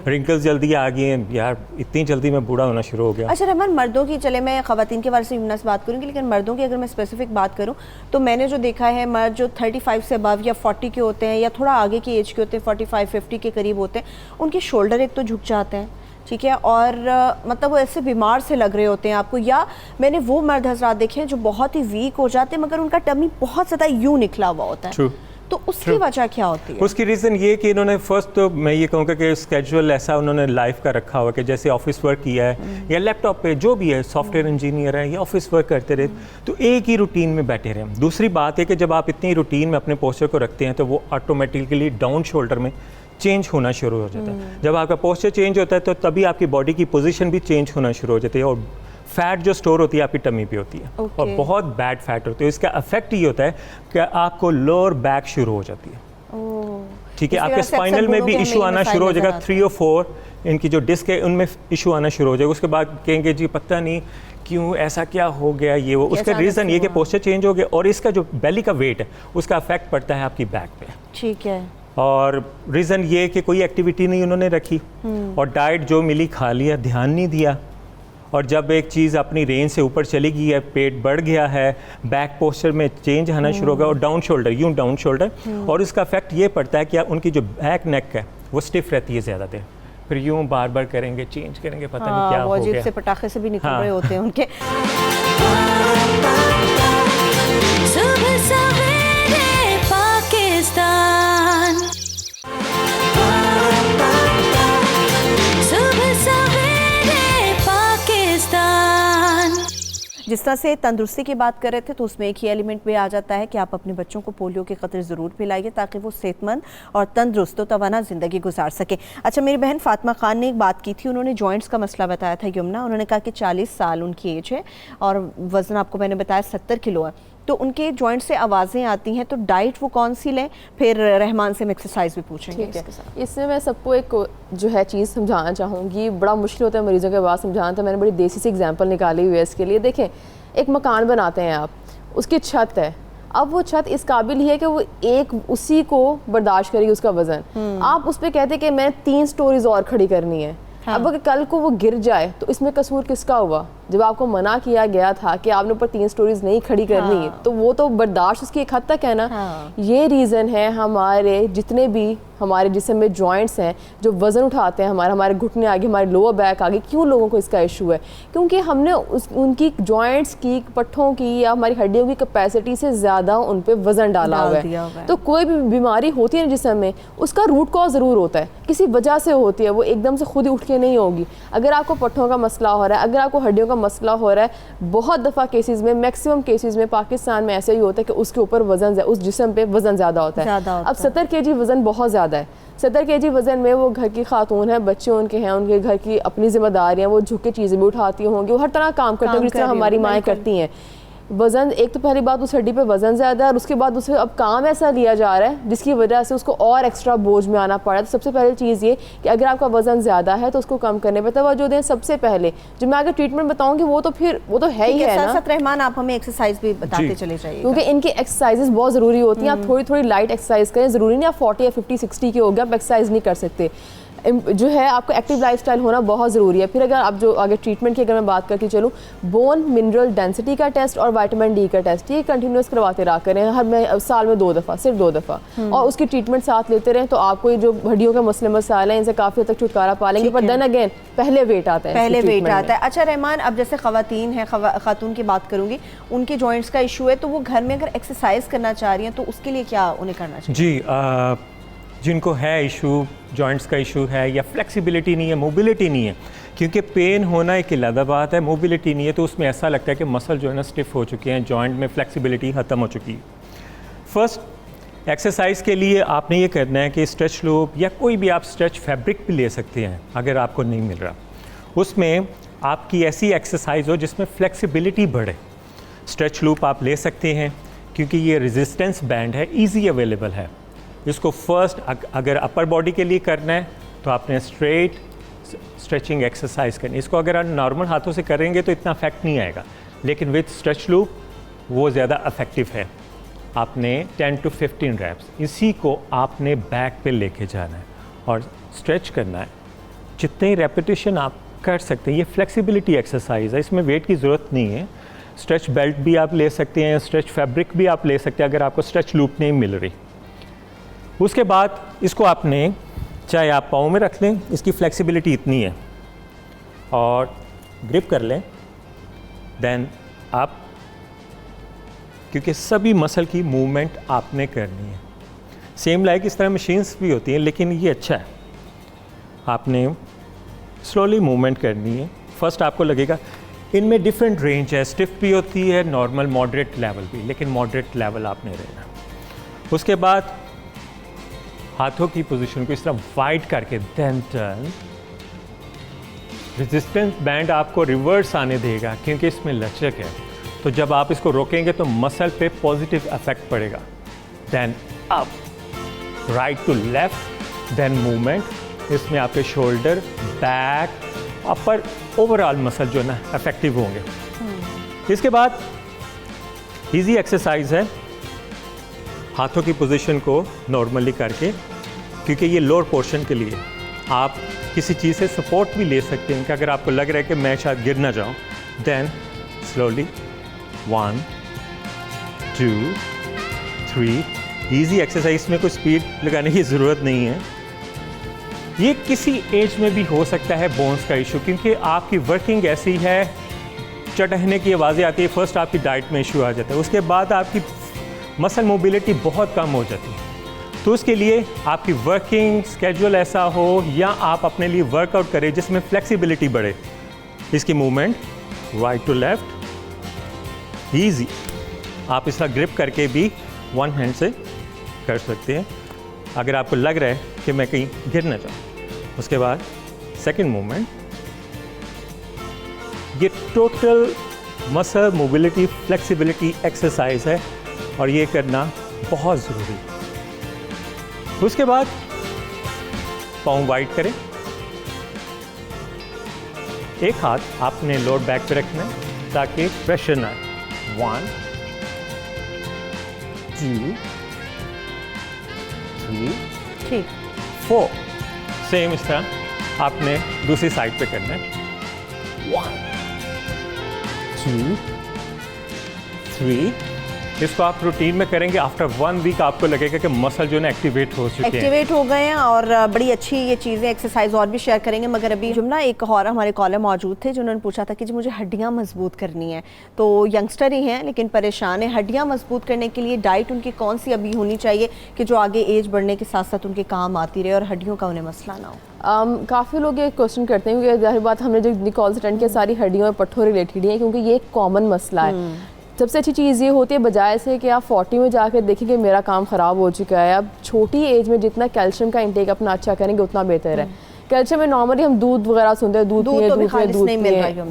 रिंकल्स जल्दी आ गए हैं, यार इतनी जल्दी मैं बूढ़ा होना शुरू हो गया। अच्छा रहमान, मर्दों की, चले मैं ख़वातीन के बारे से यमुना से बात करूँगी, लेकिन मर्दों की अगर मैं स्पेसिफिक बात करूँ तो मैंने जो देखा है, मर्द जो 35 से अबव या 40 के होते हैं या थोड़ा आगे की एज के होते हैं, 45-50 के करीब होते हैं, उनके शोल्डर एक तो झुक जाते हैं, ठीक है, और मतलब वो ऐसे बीमार से लग रहे होते हैं आपको। या मैंने वो मर्द हज़रात देखे हैं जो बहुत ही वीक हो जाते हैं मगर उनका टमी बहुत ज़्यादा यूँ निकला हुआ होता है। तो उसकी वजह क्या होती है? उसकी रीज़न ये कि इन्होंने फर्स्ट तो मैं ये कहूँगा कि स्केड्यूल ऐसा उन्होंने लाइफ का रखा हुआ कि जैसे ऑफिस वर्क किया है या लैपटॉप पे जो भी है, सॉफ्टवेयर इंजीनियर है या ऑफिस वर्क करते रहे, तो एक ही रूटीन में बैठे रहे। दूसरी बात है कि जब आप इतनी रूटीन में अपने पोस्चर को रखते हैं तो वो ऑटोमेटिकली डाउन शोल्डर में चेंज होना शुरू हो जाता है। जब आपका पोस्चर चेंज होता है तो तभी आपकी बॉडी की पोजीशन भी चेंज होना शुरू हो जाती है, और फैट जो स्टोर होती है आपकी टमी पे होती है, और बहुत बैड फैट होती है। इसका इफेक्ट ये होता है कि आपको लोअर बैक शुरू हो जाती है, ठीक है, आपके स्पाइनल में भी इशू आना शुरू हो जाएगा। 3 और 4 इनकी जो डिस्क है उनमें इशू आना शुरू हो जाएगा। उसके बाद कहेंगे जी पता नहीं क्यों ऐसा क्या हो गया, ये वो। उसका रीज़न ये कि पोस्चर चेंज हो गया, और इसका जो बेली का वेट है उसका इफेक्ट पड़ता है आपकी बैक पे, ठीक है। और रीज़न ये कि कोई एक्टिविटी नहीं उन्होंने रखी, और डाइट जो मिली खा लिया, ध्यान नहीं दिया, और जब एक चीज़ अपनी रेंज से ऊपर चली गई है, पेट बढ़ गया है, बैक पोस्चर में चेंज आना शुरू हो गया, और डाउन शोल्डर, यूँ डाउन शोल्डर, और इसका इफेक्ट ये पड़ता है कि उनकी जो बैक नेक है वो स्टिफ रहती है ज़्यादा देर, फिर यूँ बार बार करेंगे, चेंज करेंगे, पता नहीं क्या हो गया, से पटाखे से भी निकल रहे होते हैं उनके। सुबह सवेरे जिस तरह से तंदुरुस्ती की बात कर रहे थे तो उसमें एक ही एलिमेंट भी आ जाता है कि आप अपने बच्चों को पोलियो के खतरे ज़रूर पिलाइए ताकि वो सेहतमंद और तंदुरुस्त तवाना ज़िंदगी गुजार सके। अच्छा, मेरी बहन फातिमा खान ने एक बात की थी, उन्होंने जॉइंट्स का मसला बताया था यमुना। उन्होंने कहा कि 40 साल उनकी एज है और वज़न आपको मैंने बताया 70 किलो है, तो उनके जॉइंट से आवाज़ें आती हैं, तो डाइट वो कौन सी लें? फिर रहमान से हम एक्सरसाइज भी पूछेंगे इसके साथ। इसमें मैं सबको एक जो है चीज़ समझाना चाहूँगी। बड़ा मुश्किल होता है मरीजों के बाद समझाना, तो मैंने बड़ी देसी सी एग्जांपल निकाली हुई है इसके लिए। देखें, एक मकान बनाते हैं आप, उसकी छत है, अब वो छत इस काबिल ही है कि वो एक उसी को बर्दाश्त करेगी उसका वज़न। आप उस पर कहते कि मैं 3 स्टोरीज और खड़ी करनी है। अब अगर कल को वो गिर जाए तो इसमें कसूर किसका हुआ? जब आपको मना किया गया था कि आपने ऊपर 3 स्टोरीज नहीं खड़ी करनी, तो वो तो बर्दाश्त उसकी एक हद तक है ना। ये रीज़न है हमारे जितने भी हमारे जिस्म में जॉइंट्स हैं जो वज़न उठाते हैं, हमारे घुटने आगे, हमारे लोअर बैक आगे, क्यों लोगों को इसका इशू है? क्योंकि हमने उनकी जॉइंट्स की, पट्ठों की या हमारी हड्डियों की कैपेसिटी से ज़्यादा उन पर वज़न डाला हुआ है। तो कोई भी बीमारी होती है जिस्म में, उसका रूट कॉज ज़रूर होता है, किसी वजह से होती है, वो एकदम से खुद ही उठ के नहीं होगी। अगर आपको पट्ठों का मसला हो रहा है, अगर आपको हड्डियों का मसला हो रहा है, बहुत दफ़ा केसेस में, मैक्सिमम केसेस में पाकिस्तान में ऐसा ही होता है कि उसके ऊपर वज़न, उस जिस्म पे वज़न ज़्यादा होता है। अब 70 kg वज़न बहुत ज़्यादा है। 70 kg वज़न में वो घर की खातून है, बच्चे उनके हैं, उनके घर की अपनी जिम्मेदारियाँ, वो झुक के चीज़ें भी उठाती होंगी, वो हर तरह काम करते होंगे जिस तरह हमारी माएँ करती हैं। वज़न, एक तो पहली बात उस हड्डी पे वज़न ज़्यादा है और उसके बाद उसे अब काम ऐसा लिया जा रहा है जिसकी वजह से उसको और एक्स्ट्रा बोझ में आना पड़ा है। तो सबसे पहले चीज़ ये कि अगर आपका वज़न ज़्यादा है तो उसको कम करने पर तवज्जो दें। सबसे पहले जो मैं अगर ट्रीटमेंट बताऊँगी वो तो है ही है ना। साथ रहमान आप हमें एक्सरसाइज भी बताते चले जाइए, क्योंकि इनकी एक्सरसाइजेस बहुत ज़रूरी होती हैं। आप थोड़ी लाइट एक्सरसाइज करें, ज़रूरी नहीं आप 40 या 50 60 के हो गए आप एक्सरसाइज नहीं कर सकते। जो है आपको एक्टिव लाइफस्टाइल होना बहुत ज़रूरी है। फिर अगर आप जो आगे ट्रीटमेंट की अगर मैं बात करके चलूँ, बोन मिनरल डेंसिटी का टेस्ट और विटामिन डी का टेस्ट, ये कंटिन्यूस करवाते रहा करें, हर साल में 2 दफ़ा, सिर्फ 2 दफ़ा, और उसकी ट्रीटमेंट साथ लेते रहें, तो आपको जो हड्डियों के मसले मसाइल हैं इनसे काफ़ी हद तक छुटकारा पा लेंगे। पर देन अगेन पहले वेट आता है, पहले वेट आता है। अच्छा रहमान, अब जैसे ख़वातीन हैं, खातून की बात करूँगी, उनके जॉइंट्स का इशू है, तो वो घर में अगर एक्सरसाइज करना चाह रही हैं तो उसके लिए क्या उन्हें करना चाहिए? जी, जिनको है इशू, जॉइंट्स का इशू है या फ्लेक्सिबिलिटी नहीं है, मोबिलिटी नहीं है, क्योंकि पेन होना एक अलग बात है, मोबिलिटी नहीं है, तो उसमें ऐसा लगता है कि मसल जो है ना स्टिफ हो चुके हैं, जॉइंट में फ्लेक्सिबिलिटी ख़त्म हो चुकी है। फर्स्ट एक्सरसाइज के लिए आपने ये करना है कि स्ट्रेच लूप या कोई भी आप स्ट्रेच फैब्रिक भी ले सकते हैं अगर आपको नहीं मिल रहा, उसमें आपकी ऐसी एक्सरसाइज हो जिसमें फ्लेक्सिबिलिटी बढ़े। स्ट्रेच लूप आप ले सकते हैं क्योंकि ये रेजिस्टेंस बैंड है, ईजी अवेलेबल है। इसको फर्स्ट अगर अपर बॉडी के लिए करना है तो आपने स्ट्रेट स्ट्रेचिंग एक्सरसाइज करनी। इसको अगर आप नॉर्मल हाथों से करेंगे तो इतना इफेक्ट नहीं आएगा, लेकिन विद स्ट्रेच लूप वो ज़्यादा इफेक्टिव है। आपने 10 to 15 रैप्स, इसी को आपने बैक पे लेके जाना है और स्ट्रेच करना है। जितने रेपिटेशन आप कर सकते हैं, ये फ्लेक्सिबिलिटी एक्सरसाइज है, इसमें वेट की ज़रूरत नहीं है। स्ट्रेच बेल्ट भी आप ले सकते हैं, स्ट्रेच फैब्रिक भी आप ले सकते हैं अगर आपको स्ट्रेच लूप नहीं मिल रही। उसके बाद इसको आपने चाहे आप पाँव में रख लें, इसकी फ्लेक्सिबिलिटी इतनी है, और ग्रिप कर लें, देन आप, क्योंकि सभी मसल की मूवमेंट आपने करनी है। सेम लाइक इस तरह मशीन्स भी होती हैं, लेकिन ये अच्छा है, आपने स्लोली मूवमेंट करनी है। फर्स्ट आपको लगेगा इनमें डिफरेंट रेंज है, स्टिफ भी होती है, नॉर्मल मॉडरेट लेवल भी, लेकिन मॉडरेट लेवल आपने रहना। उसके बाद हाथों की पोजीशन को इस तरह वाइड करके देन टर्न। रेजिस्टेंस बैंड आपको रिवर्स आने देगा क्योंकि इसमें लचक है, तो जब आप इसको रोकेंगे तो मसल पे पॉजिटिव इफेक्ट पड़ेगा। Then up, right to left, then movement. इसमें आपके shoulder, back, upper, overall muscle जो है ना इफेक्टिव होंगे। इसके बाद इजी एक्सरसाइज है, हाथों की पोजीशन को नॉर्मली करके, क्योंकि ये लोअर पोर्शन के लिए आप किसी चीज़ से सपोर्ट भी ले सकते हैं कि अगर आपको लग रहा है कि मैं शायद गिर ना जाऊं, देन स्लोली 1 2 3। इजी एक्सरसाइज में कोई स्पीड लगाने की ज़रूरत नहीं है। ये किसी एज में भी हो सकता है बोन्स का इशू, क्योंकि आपकी वर्किंग ऐसी है, चटकने की आवाज़ें आती है। फर्स्ट आपकी डाइट में इशू आ जाता है, उसके बाद आपकी मसल मोबिलिटी बहुत कम हो जाती है। तो उसके लिए आपकी वर्किंग स्केड्यूल ऐसा हो या आप अपने लिए वर्कआउट करें जिसमें फ्लेक्सिबिलिटी बढ़े। इसकी movement right to left, easy. आप इसका ग्रिप करके भी वन हैंड से कर सकते हैं अगर आपको लग रहा है कि मैं कहीं गिर ना जाऊँ। उसके बाद सेकंड मूवमेंट, ये total muscle mobility flexibility exercise है और ये करना बहुत ज़रूरी है। उसके बाद पाँव वाइड करें, एक हाथ आपने लोअर बैक पे रखना है ताकि प्रेशर ना आए। 1 2 3 ठीक 4। सेम इस तरह आपने दूसरी साइड पे करना है। 1 2 3। इसको आप रूटीन में करेंगे, आफ्टर 1 वीक आपको लगेगा कि मसल जो है ना एक्टिवेट हो चुके हैं, एक्टिवेट हो गए हैं और बड़ी अच्छी ये चीज़ें एक्सरसाइज और भी शेयर करेंगे। मगर अभी जुमना एक और हमारे कॉलर मौजूद थे जिन्होंने पूछा था कि जी मुझे हड्डियां मजबूत करनी है, तो यंगस्टर ही हैं लेकिन परेशान है। हड्डियां मजबूत करने के लिए डाइट उनकी कौन सी अभी होनी चाहिए कि जो आगे एज बढ़ने के साथ साथ उनके काम आती रहे और हड्डियों का उन्हें मसला ना हो? काफ़ी लोग ये क्वेश्चन करते हैं क्योंकि जाहिर बात हमने जो कॉल्स अटेंड किया सारी हड्डियों और पट्ठों रिलेटेड ही है, क्योंकि ये एक कॉमन मसला है। सबसे अच्छी चीज़ ये होती है बजाय से कि आप 40 में जाकर देखें कि मेरा काम ख़राब हो चुका है, अब छोटी एज में जितना कैल्शियम का इंटेक अपना अच्छा करेंगे उतना बेहतर है। कैल्शियम में नॉर्मली हम दूध वगैरह सुनते हैं, दूध पिए,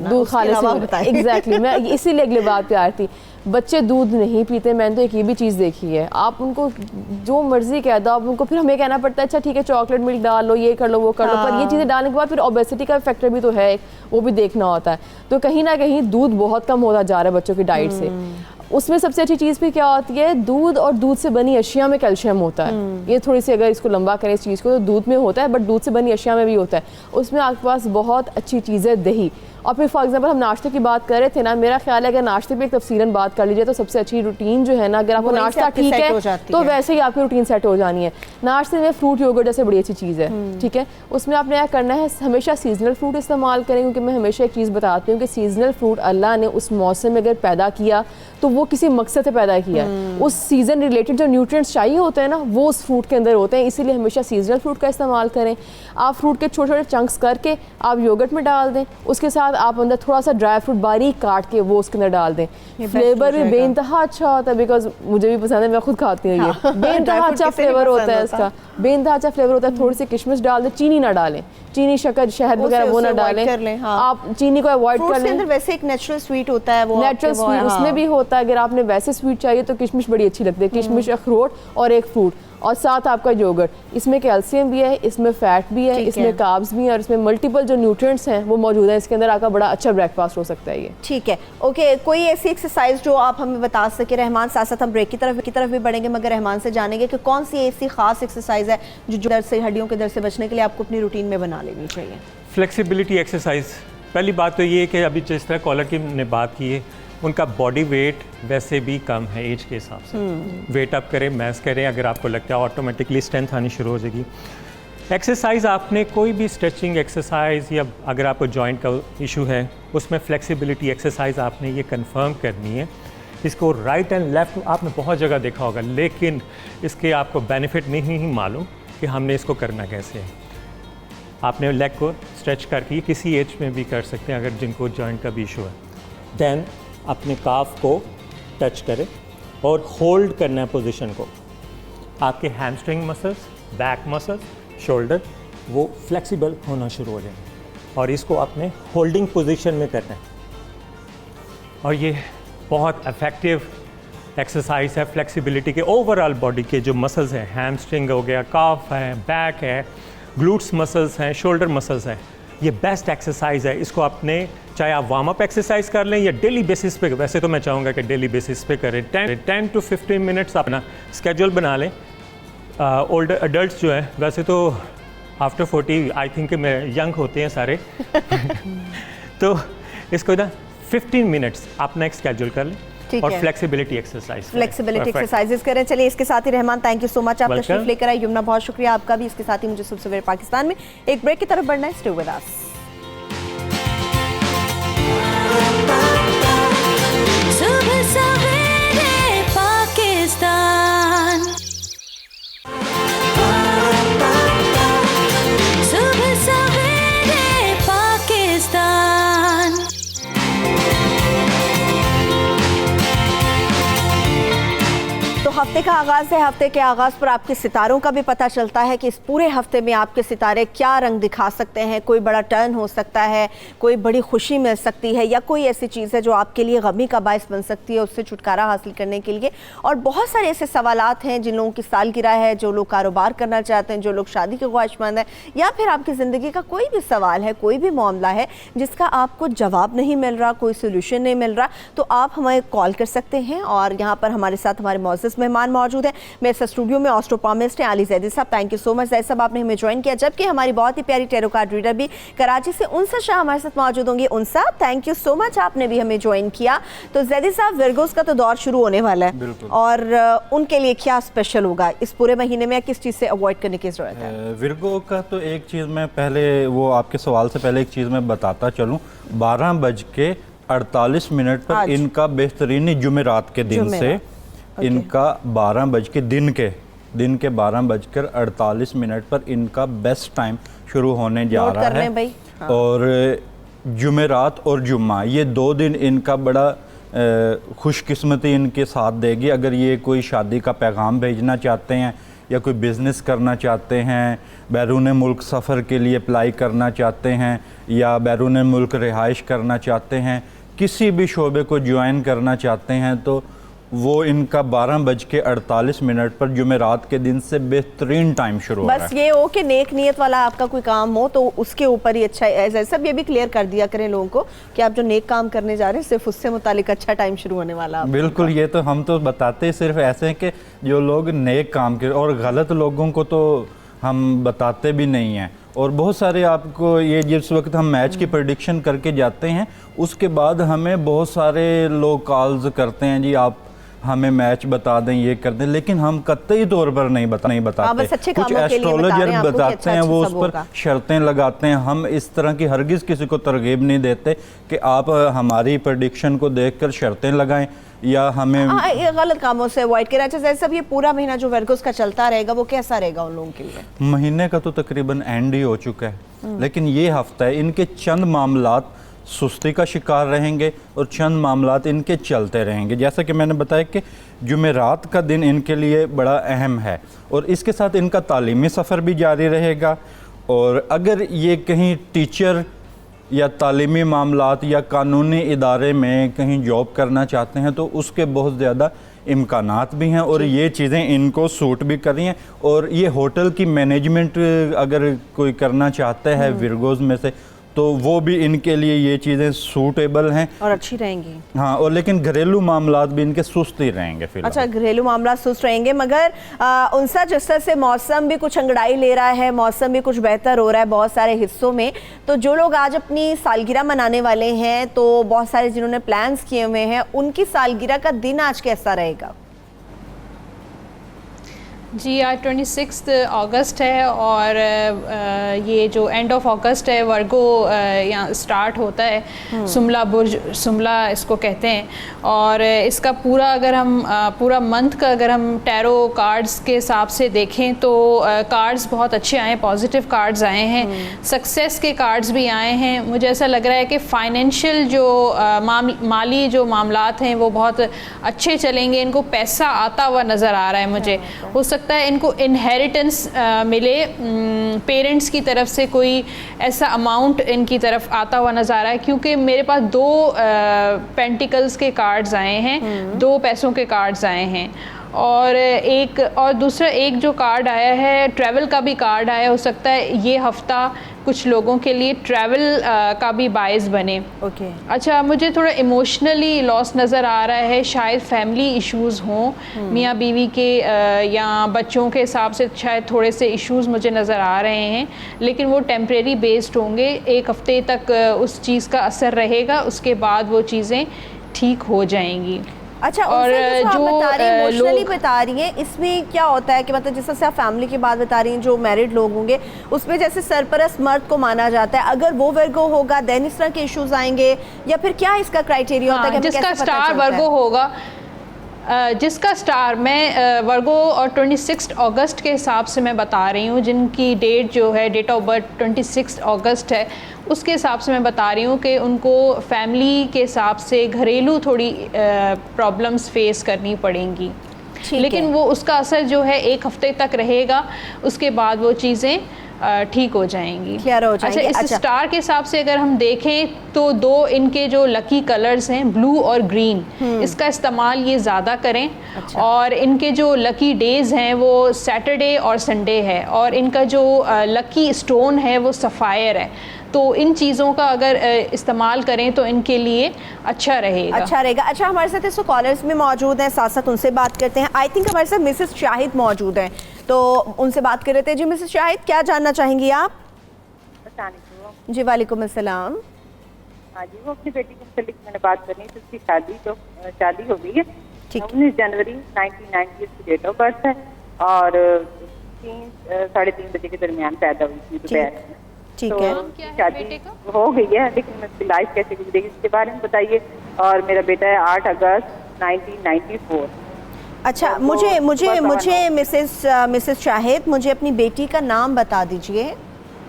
दूध खाने से एग्जैक्टली मैं इसीलिए अगली बात पे आ रही थी। बच्चे दूध नहीं पीते, मैंने तो एक ये भी चीज़ देखी है। आप उनको जो मर्जी कह दो, आप उनको फिर हमें कहना पड़ता है अच्छा ठीक है चॉकलेट मिल्क डाल लो, ये कर लो वो कर लो, पर ये चीज़ें डालने के बाद फिर ओबेसिटी का फैक्टर भी तो है, वो भी देखना होता है। तो कहीं ना कहीं दूध बहुत कम होता जा रहा है बच्चों की डाइट से। उसमें सबसे अच्छी चीज़ भी क्या होती है, दूध और दूध से बनी अशिया में कैल्शियम होता है। ये थोड़ी सी अगर इसको लंबा करें इस चीज़ को, तो दूध में होता है बट दूध से बनी अशिया में भी होता है। उसमें आपके पास बहुत अच्छी चीज़ है दही। और फिर फॉर एग्जांपल हम नाश्ते की बात कर रहे थे ना, मेरा ख्याल है अगर नाश्ते पे एक तफसीलन बात कर लीजिए तो सबसे अच्छी रूटीन जो है ना, अगर आपको नाश्ता ठीक है तो वैसे ही आपकी रूटीन सेट हो जानी है। नाश्ते में फ्रूट योगर्ट जैसे बड़ी अच्छी चीज़ है, ठीक है। उसमें आपने क्या करना है, हमेशा सीजनल फ्रूट इस्तेमाल करें, क्योंकि मैं हमेशा एक चीज़ बताती हूँ कि सीजनल फ्रूट अल्लाह ने उस मौसम में अगर पैदा किया तो वो किसी मकसद से पैदा किया है। उस सीज़न रिलेटेड जो न्यूट्रिएंट्स चाहिए होते हैं ना वो उस फ्रूट के अंदर होते हैं, इसीलिए हमेशा सीजनल फ्रूट का इस्तेमाल करें। आप फ्रूट के छोटे छोटे चंक्स करके आप योगर्ट में डाल दें, उसके साथ आप अंदर थोड़ा सा ड्राई फ्रूट बारीक काट के वो उसके अंदर डाल दें। फ्लेवर भी बेइंतहा अच्छा होता है, बिकॉज मुझे भी पसंद है, मैं खुद खाती हूँ ये। बेइंतहा अच्छा फ्लेवर होता है इसका, बेइंतहा अच्छा फ्लेवर होता है। थोड़ी सी किशमिश डाल दें, चीनी ना डालें, चीनी शक्कर शहद वगैरह वो ना डालें। आप चीनी को अवॉइड कर लें। वैसे एक नेचुरल स्वीट होता है, वो नेचुरल स्वीट उसमें भी होता है। अगर आपने वैसे स्वीट चाहिए तो किशमिश बड़ी अच्छी लगती है, किशमिश, अखरोट और एक फ्रूट और साथ आपका योगर्ट। इसमें कैल्शियम भी है, इसमें फैट भी है, इसमें कार्ब्स भी हैं और इसमें मल्टीपल जो न्यूट्रिएंट्स हैं वो मौजूद हैं। इसके अंदर आपका बड़ा अच्छा ब्रेकफास्ट हो सकता है ये। ठीक है, ओके। कोई ऐसी एक्सरसाइज जो आप हमें बता सके रहमान? साथ साथ हम ब्रेक की तरफ भी बढ़ेंगे, मगर रहमान से जानेंगे कि कौन सी ऐसी खास एक्सरसाइज है जो दर्द से, हड्डियों के दर्द से बचने के लिए आपको अपनी रूटीन में बना लेनी चाहिए? Flexibility exercise. पहली बात तो ये है कि अभी जिस तरह कॉलर की ने बात की है, उनका बॉडी वेट वैसे भी कम है एज के हिसाब से। वेट अप करें, मैस करें, अगर आपको लगता है ऑटोमेटिकली स्ट्रेंथ आनी शुरू हो जाएगी। एक्सरसाइज आपने कोई भी स्ट्रेचिंग एक्सरसाइज या अगर आपको जॉइंट का इशू है उसमें फ्लेक्सिबिलिटी एक्सरसाइज आपने ये कंफर्म करनी है। इसको राइट एंड लेफ़्ट आपने बहुत जगह देखा होगा, लेकिन इसके आपको बेनिफिट नहीं ही मालूम कि हमने इसको करना कैसे है। आपने लेग को स्ट्रेच करके किसी एज में भी कर सकते हैं अगर जिनको जॉइंट का भी इशू है। देन अपने काफ को टच करें और होल्ड करना है पोजीशन को। आपके hamstring muscles, back muscles, shoulder वो फ्लेक्सिबल होना शुरू हो जाएंगे और इसको आपने होल्डिंग पोजीशन में करना है। और ये बहुत इफेक्टिव एक्सरसाइज है फ्लेक्सिबिलिटी के ओवरऑल बॉडी के जो मसल्स हैं, हैमस्ट्रिंग हो गया, काफ है, बैक है, ग्लूट्स मसल्स हैं, शोल्डर मसल्स हैं। ये बेस्ट एक्सरसाइज है। इसको आपने चाहे आप वार्म अप एक्सरसाइज कर लें या डेली बेसिस पे, वैसे तो मैं चाहूँगा कि डेली बेसिस पे करें। 10 to 15 मिनट्स अपना स्केड्यूल बना लें। ओल्डर एडल्ट्स जो है वैसे तो आफ्टर 40 आई थिंक में यंग होते हैं सारे तो इसको ना 15 मिनट्स अपना एक स्केड्यूल कर लें और फ्लेक्सिबिलिटी एक्सरसाइजेस करें। चलिए इसके साथ ही Rahman, thank you so much, आप तशरीफ लेकर आए। यमुना, बहुत शुक्रिया आपका भी। इसके साथ ही मुझे सुबह सवेरे पाकिस्तान में एक ब्रेक की तरफ बढ़ना है। Stay with us. सुबह सवेरे पाकिस्तान, सुबह सवेरे पाकिस्तान। हफ्ते का आगाज़ है। हफ्ते के आगाज़ पर आपके सितारों का भी पता चलता है कि इस पूरे हफ्ते में आपके सितारे क्या रंग दिखा सकते हैं। कोई बड़ा टर्न हो सकता है, कोई बड़ी खुशी मिल सकती है, या कोई ऐसी चीज़ है जो आपके लिए गमी का बायस बन सकती है, उससे छुटकारा हासिल करने के लिए। और बहुत सारे ऐसे सवालात हैं जिन लोगों की सालगिरह है, जो लोग कारोबार करना चाहते हैं, जो लोग शादी के ख्वाहिशमंद हैं, या फिर आपकी ज़िंदगी का कोई भी सवाल है, कोई भी मामला है जिसका आपको जवाब नहीं मिल रहा, कोई सोल्यूशन नहीं मिल रहा, तो आप हमें कॉल कर सकते हैं। और यहाँ पर हमारे साथ हमारे मौजूद मेहमान मौजूद हैं। मेरे साथ स्टूडियो में ऑस्ट्रोपॉमिस्ट हैं अली जैदी साहब। Thank you so much Zaid साहब, आपने हमें ज्वाइन किया। जबकि हमारी बहुत ही प्यारी टैरो कार्ड रीडर भी कराची से उनसा शाह हमारे साथ मौजूद होंगी। उनसा, थैंक यू सो मच, आपने भी हमें ज्वाइन किया। तो जैदी साहब, विर्गोस का तो दौर शुरू होने वाला है, और उनके लिए क्या स्पेशल होगा इस पूरे महीने में, किस चीज़ से अवॉइड करने की ज़रूरत है? विर्गो का तो एक चीज़ मैं पहले, वो आपके सवाल से पहले एक चीज़ मैं बताता चलूँ। 12:48 पर इनका बेहतरीनी जुमेरात के दिन से इनका 12 दिन के 12:48 पर इनका बेस्ट टाइम शुरू होने जा रहा है। और जुमेरात और जुम्मा, ये 2 दिन इनका बड़ा खुशकिस्मती इनके साथ देगी। अगर ये कोई शादी का पैगाम भेजना चाहते हैं, या कोई बिज़नेस करना चाहते हैं, बैरून मुल्क सफ़र के लिए अप्लाई करना चाहते हैं, या बैरून मुल्क रिहाइश करना चाहते हैं, किसी भी शोबे को ज्वाइन करना चाहते हैं, तो वो इनका 12:48 पर जुमेरात के दिन से बेहतरीन टाइम शुरू हो रहा है। बस ये हो कि नेक नियत वाला आपका कोई काम हो तो उसके ऊपर ही अच्छा है। सब ये भी क्लियर कर दिया करें लोगों को कि आप जो नेक काम करने जा रहे हैं सिर्फ उससे मुतालिक अच्छा टाइम शुरू होने वाला है। बिल्कुल, ये तो हम तो बताते सिर्फ ऐसे हैं कि जो लोग नेक काम कर, और गलत लोगों को तो हम बताते भी नहीं हैं। और बहुत सारे आपको ये, जिस वक्त हम मैच की प्रेडिक्शन करके जाते हैं उसके बाद हमें बहुत सारे लोग कॉल्स करते हैं, जी आप हमें मैच बता दें, ये कर दें, लेकिन हम कतई तौर पर नहीं बताते। कुछ एस्ट्रोलॉजर बताते हैं, वो उस पर शर्तें लगाते हैं। हम इस तरह की हरगिज़ किसी को तरगीब नहीं देते कि आप हमारी प्रेडिक्शन को देखकर शर्तें लगाएं या हमें ये गलत कामों से अवॉइड करें। अच्छा जैसे सब ये पूरा महीना जो वर्गोस का चलता रहेगा वो कैसा रहेगा उन लोगों के लिए? महीने का तो तकरीबन एंड ही हो चुका है, लेकिन ये हफ्ता है, इनके चंद मामलात सुस्ती का शिकार रहेंगे और चंद मामलात इनके चलते रहेंगे। जैसा कि मैंने बताया कि जुमेरात का दिन इनके लिए बड़ा अहम है, और इसके साथ इनका तालीमी सफ़र भी जारी रहेगा। और अगर ये कहीं टीचर या तालीमी मामलात या कानूनी इदारे में कहीं जॉब करना चाहते हैं तो उसके बहुत ज़्यादा इम्कानात भी हैं, और ये चीज़ें इनको सूट भी कर रही हैं। और ये होटल की मैनेजमेंट अगर कोई करना चाहता है विर्गोज़ में से, तो वो भी इनके लिए ये चीज़ें सूटेबल हैं और अच्छी रहेंगी। हाँ, और लेकिन घरेलू मामलात भी इनके सुस्त ही रहेंगे फिलहाल। अच्छा, घरेलू मामला सुस्त रहेंगे, मगर उनसा जिस तरह से मौसम भी कुछ अंगड़ाई ले रहा है, मौसम भी कुछ बेहतर हो रहा है बहुत सारे हिस्सों में, तो जो लोग आज अपनी सालगिरह मनाने वाले हैं, तो बहुत सारे जिन्होंने प्लान्स किए हुए हैं, उनकी सालगिरह का दिन आज कैसा रहेगा? जी, आज 26 अगस्त है, और ये जो एंड ऑफ अगस्त है वर्गो यहाँ स्टार्ट होता है। सुमला बुर्ज, सुमला इसको कहते हैं। और इसका पूरा अगर हम पूरा मंथ का अगर हम टैरो कार्ड्स के हिसाब से देखें तो कार्ड्स बहुत अच्छे आए हैं, पॉजिटिव कार्ड्स आए हैं, सक्सेस के कार्ड्स भी आए हैं। मुझे ऐसा लग रहा है कि फाइनेंशियल जो माली जो मामलात हैं वो बहुत अच्छे चलेंगे। इनको पैसा आता हुआ नज़र आ रहा है। मुझे हो सकता है इनको इनहेरिटेंस मिले, पेरेंट्स की तरफ से कोई ऐसा अमाउंट इनकी तरफ आता हुआ नज़र आ रहा है, क्योंकि मेरे पास 2 पेंटिकल्स के कार्ड्स आए हैं, 2 पैसों के कार्ड्स आए हैं, और दूसरा एक जो कार्ड आया है ट्रैवल का भी कार्ड आया। हो सकता है ये हफ्ता कुछ लोगों के लिए ट्रैवल का भी बायस बने। अच्छा, मुझे थोड़ा इमोशनली लॉस नज़र आ रहा है, शायद फैमिली इश्यूज़ हों, मियाँ बीवी के या बच्चों के हिसाब से शायद थोड़े से इश्यूज़ मुझे नज़र आ रहे हैं, लेकिन वो टेम्परेरी बेस्ड होंगे। 1 हफ्ते तक उस चीज़ का असर रहेगा, उसके बाद वो चीज़ें ठीक हो जाएंगी। अच्छा, और जो इमोशनली बता रही हैं, इसमें क्या होता है कि मतलब जिस तरह से आप फैमिली की बात बता रही हैं, जो मैरिड लोग होंगे उसमें जैसे सरपरस्त मर्द को माना जाता है, अगर वो वर्गो होगा देन इस तरह के इश्यूज आएंगे, या फिर क्या इसका क्राइटेरिया होता है कि जिसका स्टार वर्गो होगा, जिसका स्टार मैं वर्गो और 26 अगस्त के हिसाब से मैं बता रही हूँ, जिनकी डेट जो है डेट ऑफ बर्थ 26 अगस्त है, उसके हिसाब से मैं बता रही हूँ कि उनको फैमिली के हिसाब से घरेलू थोड़ी प्रॉब्लम्स फेस करनी पड़ेंगी। लेकिन वो उसका असर जो है 1 हफ्ते तक रहेगा, उसके बाद वो चीज़ें ठीक हो जाएंगी, क्लियर हो जाएंगी। अच्छा, इस स्टार के हिसाब से अगर हम देखें तो 2 इनके जो लकी कलर्स हैं, ब्लू और ग्रीन, इसका इस्तेमाल ये ज़्यादा करें। और इनके जो लकी डेज हैं वो सैटरडे और संडे है, और इनका जो लकी स्टोन है वो सफ़ायर है। तो इन चीज़ों का अगर इस्तेमाल करें तो इनके लिए अच्छा रहेगा। अच्छा, हमारे साथ इस कॉलर्स में मौजूद हैं, साथ साथ उनसे बात करते हैं। आई थिंक हमारे साथ मिसेस शाहिद मौजूद हैं, तो उनसे बात कर रहे थे। जी मिसेस शाहिद, क्या जानना चाहेंगी आप? जी वालेकुम अस्सलाम। हाँ जी, वो अपनी बेटी के मुतालिक मैंने बात करनी थी। उसकी शादी हो गई है, 19 जनवरी 1990 की डेट ऑफ बर्थ है, और 3-3:30 बजे के दरमियान पैदा हुई थी दोपहर में। ठीक तो है, शादी हो गई है, लेकिन उसकी लाइफ कैसे गुजरेगी इसके बारे में बताइए। और मेरा बेटा है 8 अगस्त 1994। अच्छा, मुझे मिसेस शाहिद, मुझे अपनी बेटी का नाम बता दीजिए।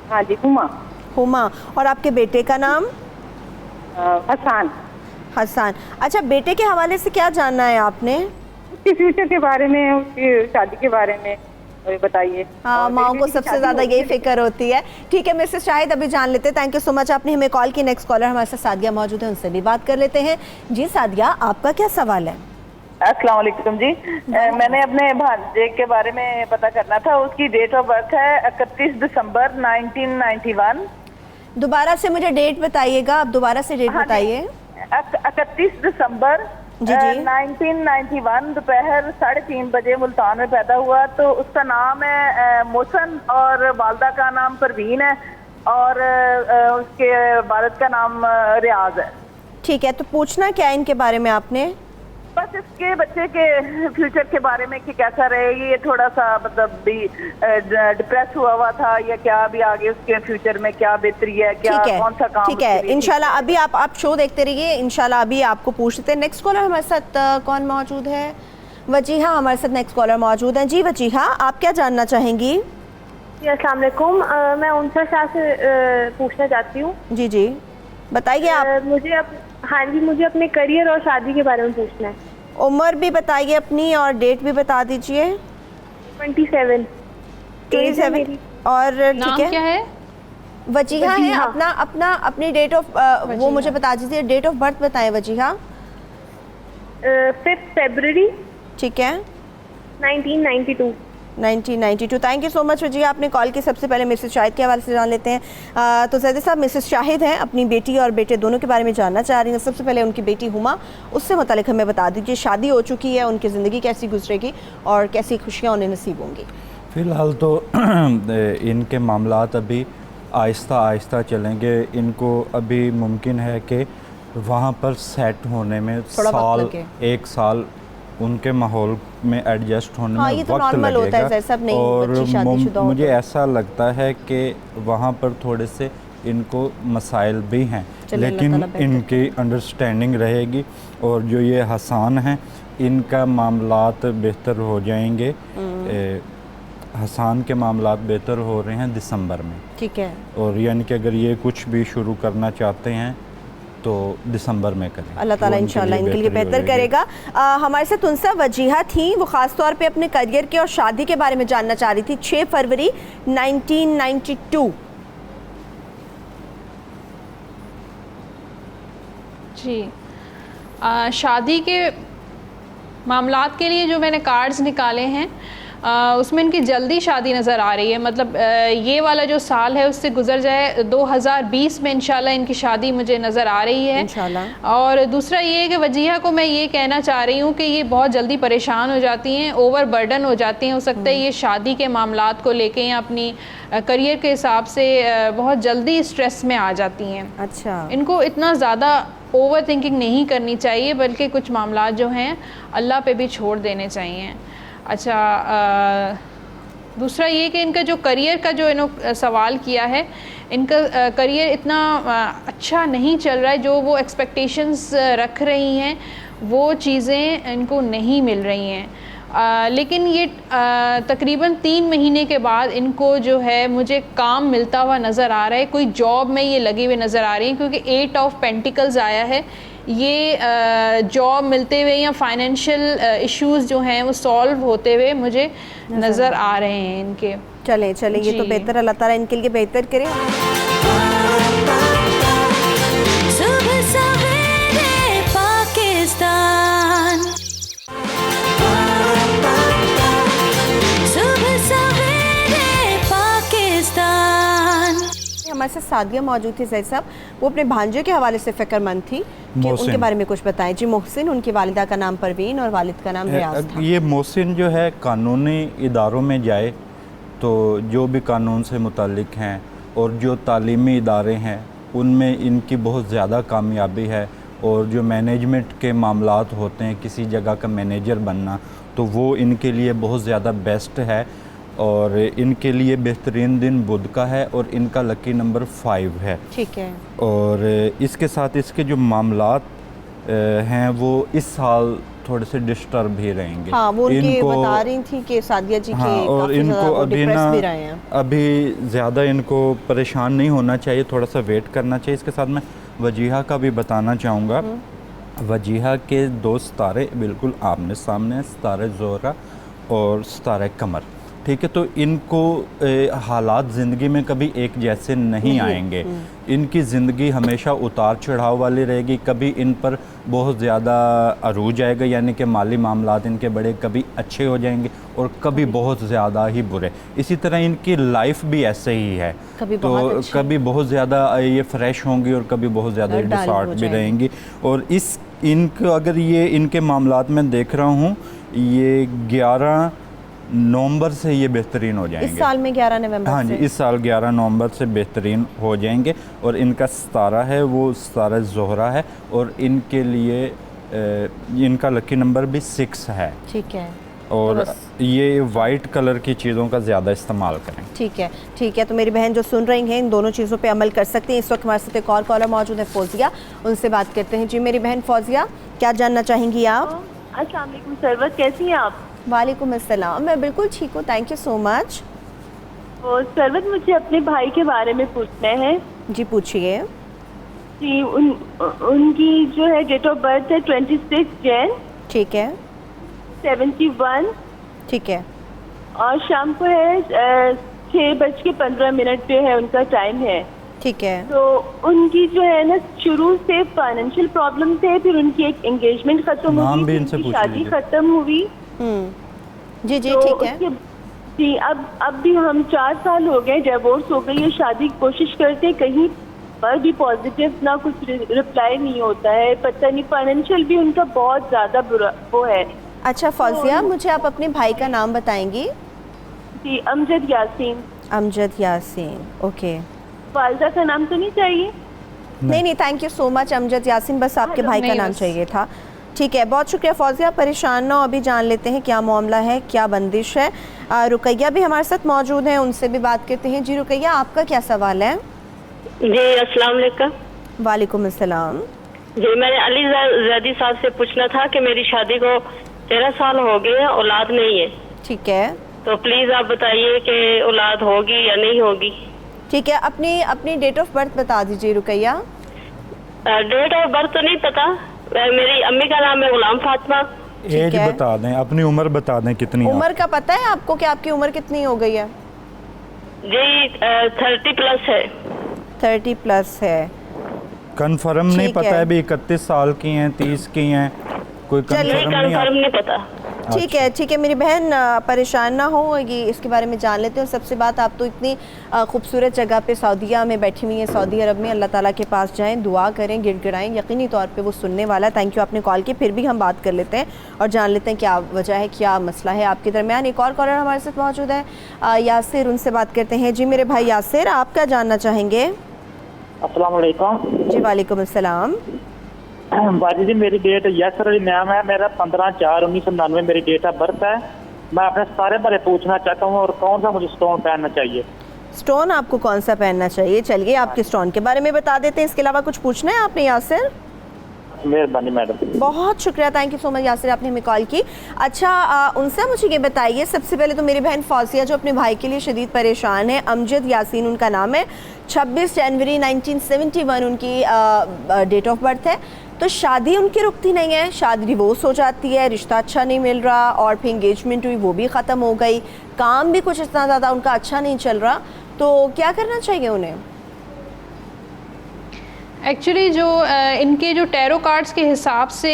हाँ जी, हुमा। और आपके बेटे का नाम? हसन। अच्छा, बेटे के हवाले से क्या जानना है आपने? उसके फ्यूचर के बारे में, उसकी शादी के बारे में बताइए। हाँ, माओ को सबसे ज़्यादा यही फिक्र होती है। ठीक है मिसेस शाहिद, अभी जान लेते हैं। थैंक यू सो मच, आपने हमें कॉल की। नेक्स्ट कॉलर हमारे साथ सादिया मौजूद है, उनसे भी बात कर लेते हैं। जी सादिया, आपका क्या सवाल है? अस्सलाम वालेकुम जी। मैंने अपने भांजे के बारे में पता करना था। उसकी डेट ऑफ बर्थ है 31 दिसंबर 1991। दोबारा से मुझे डेट बताइएगा, आप दोबारा से डेट बताइए। 31 दिसंबर 1991 दोपहर 3:30 बजे मुल्तान में पैदा हुआ। तो उसका नाम है मोहसन, और वालदा का नाम परवीन है, और उसके वालिद का नाम रियाज है। ठीक है, तो पूछना क्या है इनके बारे में आपने? बस इसके बच्चे के फ्यूचर के बारे में कि कैसा रहेगी। ये थोड़ा सा मतलब भी डिप्रेस हुआ था, या क्या अभी आगे उसके फ्यूचर में क्या बेहतरी है, क्या कौन सा काम। ठीक है, इंशाल्लाह अभी आप शो देखते रहिए, इंशाल्लाह अभी आपको पूछते हैं। नेक्स्ट कॉलर हमारे साथ कौन मौजूद है? वजीहा हमारे साथ नेक्स्ट कॉलर मौजूद हैं। जी वजीहा, आप क्या जानना चाहेंगी? जी अस्सलाम वालेकुम, मैं उनसा शाह से पूछना चाहती हूँ। जी बताइए आप। मुझे अपने करियर और शादी के बारे में पूछना है। उम्र भी बताइए अपनी, और डेट भी बता दीजिए। 27 और ठीक है, क्या है? वजीहा है। अपनी डेट ऑफ वो मुझे बता दीजिए। डेट ऑफ बर्थ बताएं वजीहा। 5 फरवरी। ठीक है, 1992। 1992। Thank you so much Wajiha, आपने कॉल की। सबसे पहले मिसेस शाहिद के हवाले से जान लेते हैं। तो जैदे साहब, मिसेस शाहिद हैं, अपनी बेटी और बेटे दोनों के बारे में जानना चाह रही हैं। सबसे पहले उनकी बेटी हुमा, उससे मुतालिक हमें बता दीजिए, शादी हो चुकी है, उनकी ज़िंदगी कैसी गुजरेगी और कैसी खुशियाँ उन्हें नसीब होंगी? फ़िलहाल तो इनके मामलात अभी आहिस्ता आहिस्ता चलेंगे। इनको अभी मुमकिन है कि वहाँ पर सेट होने में 1 साल उनके माहौल में एडजस्ट होने में ये तो वक्त लगेगा। और मुझे ऐसा लगता है कि वहाँ पर थोड़े से इनको मसाइल भी हैं, लेकिन इनकी अंडरस्टैंडिंग रहेगी। और जो ये हसन हैं, इनका मामलात बेहतर हो जाएंगे। हसन के मामलात बेहतर हो रहे हैं दिसंबर में। ठीक है, और यानी कि अगर ये कुछ भी शुरू करना चाहते हैं तो दिसंबर में करें। अल्लाह ताला इंशाल्लाह इनके लिए बेहतर करेगा। हमारे साथ उनसा वजीहा थी, वो ख़ास तौर पे अपने करियर के और शादी के बारे में जानना चाह रही थी। 6 फरवरी 1992। जी, शादी के मामलात के लिए जो मैंने कार्ड्स निकाले हैं, उसमें इनकी जल्दी शादी नज़र आ रही है। मतलब ये वाला जो साल है उससे गुजर जाए, 2020 में इंशाल्लाह इनकी शादी मुझे नज़र आ रही है इंशाल्लाह। और दूसरा ये है कि वजीहा को मैं ये कहना चाह रही हूँ कि ये बहुत जल्दी परेशान हो जाती हैं, ओवर बर्डन हो जाती हैं। हो सकता है ये शादी के मामलात को लेके या अपनी करियर के हिसाब से बहुत जल्दी स्ट्रेस में आ जाती हैं। अच्छा, इनको इतना ज़्यादा ओवर थिंकिंग नहीं करनी चाहिए, बल्कि कुछ मामलात जो हैं अल्लाह पे भी छोड़ देने चाहिए। अच्छा, दूसरा ये कि इनका जो करियर का जो इन्होंने सवाल किया है, इनका करियर इतना अच्छा नहीं चल रहा है। जो वो एक्सपेक्टेशंस रख रही हैं वो चीज़ें इनको नहीं मिल रही हैं। लेकिन ये तकरीबन 3 महीने के बाद इनको जो है मुझे काम मिलता हुआ नज़र आ रहा है, कोई जॉब में ये लगे हुए नज़र आ रही हैं, क्योंकि 8 ऑफ पेंटिकल्स आया है। ये जॉब मिलते हुए या फाइनेंशियल इश्यूज जो हैं वो सॉल्व होते हुए मुझे नज़र आ रहे हैं इनके। चले ये तो बेहतर, अल्लाह ताला इनके लिए बेहतर करे। सुबह सवेरे पाकिस्तान, सुबह सवेरे पाकिस्तान। हमारे साथ सादिया मौजूद थी जैद साहब, वो अपने भांजे के हवाले से फ़िक्रमंद थी कि उनके बारे में कुछ बताएं। जी मोहसिन, उनकी वालिदा का नाम परवीन और वालिद का नाम रियाज था। ये मोहसिन जो है कानूनी इदारों में जाए तो जो भी कानून से मुतालिक हैं और जो तालीमी इदारे हैं उनमें इनकी बहुत ज़्यादा कामयाबी है, और जो मैनेजमेंट के मामलात होते हैं, किसी जगह का मैनेजर बनना, तो वो इनके लिए बहुत ज़्यादा बेस्ट है। और इनके लिए बेहतरीन दिन बुध का है और इनका लकी नंबर 5 है। ठीक है। और इसके साथ इसके जो मामलात हैं वो इस साल थोड़े से डिस्टर्ब भी रहेंगे। हाँ, वो उनकी बता रही थी कि सादिया जी हाँ, के और इनको अभी ना भी रहे हैं। अभी ज़्यादा इनको परेशान नहीं होना चाहिए, थोड़ा सा वेट करना चाहिए। इसके साथ मैं वजीहा का भी बताना चाहूँगा। वजीहा के 2 सितारे बिल्कुल आमने सामने, सितारे ज़ोहरा और सितारे कमर। ठीक है, तो इनको हालात ज़िंदगी में कभी एक जैसे नहीं आएंगे। इनकी ज़िंदगी हमेशा उतार चढ़ाव वाली रहेगी। कभी इन पर बहुत ज़्यादा अरूज आएगा, यानी कि माली मामलात इनके बड़े कभी अच्छे हो जाएंगे और कभी बहुत ज़्यादा ही बुरे। इसी तरह इनकी लाइफ भी ऐसे ही है, तो कभी बहुत ज़्यादा ये फ्रेश होंगी और कभी बहुत ज़्यादा डिसऑर्डर भी रहेंगी। और इनको अगर ये इनके मामलात में देख रहा हूँ, ये 11 नवंबर से ये बेहतरीन हो जाएंगे। इस साल में 11 नवंबर हाँ जी, इस साल 11 नवंबर से बेहतरीन हो जाएंगे। और इनका सितारा है वो सितारा ज़ोहरा है, और इनके लिए इनका लकी नंबर भी 6 है। ठीक है। और ये वाइट कलर की चीज़ों का ज़्यादा इस्तेमाल करें। ठीक है। तो मेरी बहन जो सुन रही हैं इन दोनों चीज़ों पे अमल कर सकती हैं। इस वक्त हमारे साथ एक और कॉलर मौजूद है, फौजिया, उनसे बात करते हैं। जी मेरी बहन फौजिया, क्या जानना चाहेंगी आप? अस्सलाम वालेकुम सरवत, कैसी हैं आप? वालेकुम अस्सलाम, मैं बिल्कुल ठीक हूँ, थैंक यू सो मच। और सरवत, मुझे अपने भाई के बारे में पूछना है। जी पूछिए। जी उनकी जो है डेट ऑफ बर्थ है 26 जैन। ठीक है। 71। ठीक है। और शाम को है 6:15 जो है उनका टाइम है। ठीक है। तो उनकी जो है ना शुरू से फाइनेंशियल प्रॉब्लम थे, फिर उनकी एक एंगेजमेंट खत्म हुई, उनकी शादी खत्म हुई। जी तो ठीक है। जी अब भी हम 4 साल हो गए, डिवोर्स हो गई है, शादी की कोशिश करते, कहीं पर भी पॉजिटिव ना कुछ रिप्लाई नहीं होता है। पता नहीं, फाइनेंशियल भी उनका बहुत ज़्यादा बुरा वो है। अच्छा फौजिया, मुझे आप अपने भाई का नाम बताएंगी? जी अमजद यासीन। अमजद यासीन, ओके। वालिदा का नाम तो नहीं चाहिए? नहीं, thank you so much Amjad Yasin, बस आपके भाई का नाम चाहिए था। ठीक है, बहुत शुक्रिया फौजिया, परेशान ना हो, अभी जान लेते हैं क्या मामला है, क्या बंदिश है। रुकैया भी हमारे साथ मौजूद हैं, उनसे भी बात करते हैं। जी रुकैया, आपका क्या सवाल है? जी अस्सलाम वालेकुम। वालेकुम अस्सलाम। जी मैंने अली जैदी साहब से पूछना था कि मेरी शादी को 13 साल हो गए, औलाद नहीं है। ठीक है। तो प्लीज़ आप बताइए कि औलाद होगी या नहीं होगी। ठीक है, अपनी डेट ऑफ बर्थ बता दीजिए रुकैया। डेट ऑफ बर्थ तो नहीं पता, मेरी अम्मी का नाम है गुलाम फातिमा। एज बता दें, अपनी उम्र बता दें कितनी। उम्र का पता है आपको कि आपकी उम्र कितनी हो गई है? जी 30 प्लस है। 30 प्लस है। कंफर्म नहीं पता है, भी 31 साल की हैं, 30 की हैं, कोई कंफर्म नहीं पता। ठीक है मेरी बहन, परेशान ना हो, ये इसके बारे में जान लेते हैं। और सबसे बात, आप तो इतनी खूबसूरत जगह पे सऊदीया में बैठी हुई हैं, सऊदी अरब में, अल्लाह ताला के पास जाएं, दुआ करें, गिड़गिड़ाएं, यकीनी तौर पे वो सुनने वाला है। थैंक यू आपने कॉल की, फिर भी हम बात कर लेते हैं और जान लेते हैं क्या वजह है, क्या मसला है आपके दरमियान। एक और कॉलर हमारे साथ मौजूद है, यासिर, उनसे बात करते हैं। जी मेरे भाई यासिर, आप क्या जानना चाहेंगे? अस्सलाम वालेकुम। जी वालेकुम अस्सलाम। बाजी जी, मेरी डेट यासर अली नाम है, मेरा 15/4/1999 मेरी डेट ऑफ बर्थ है। मैं अपने सारे बारे पूछना चाहता हूँ और कौन सा मुझे स्टोन पहनना चाहिए। स्टोन आपको कौन सा पहनना चाहिए? चलिए आपके स्टोन के बारे में बता देते हैं, इसके अलावा कुछ पूछना है आपने यासिर? मेहरबानी मैडम। बहुत शुक्रिया, thank you so much Yasir, आपने हमें कॉल की। अच्छा उनसे मुझे ये बताइए, सबसे पहले तो मेरी बहन फौजिया जो अपने भाई के लिए शदीद परेशान है, अमजद यासीन उनका नाम है, 26 जनवरी 1971 उनकी डेट ऑफ बर्थ है। तो शादी उनकी रुकती नहीं है, शादी डिवोर्स हो जाती है, रिश्ता अच्छा नहीं मिल रहा, और फिर इंगेजमेंट हुई वो भी ख़त्म हो गई, काम भी कुछ इतना ज़्यादा उनका अच्छा नहीं चल रहा, तो क्या करना चाहिए उन्हें? एक्चुअली जो इनके जो टैरो कार्ड्स के हिसाब से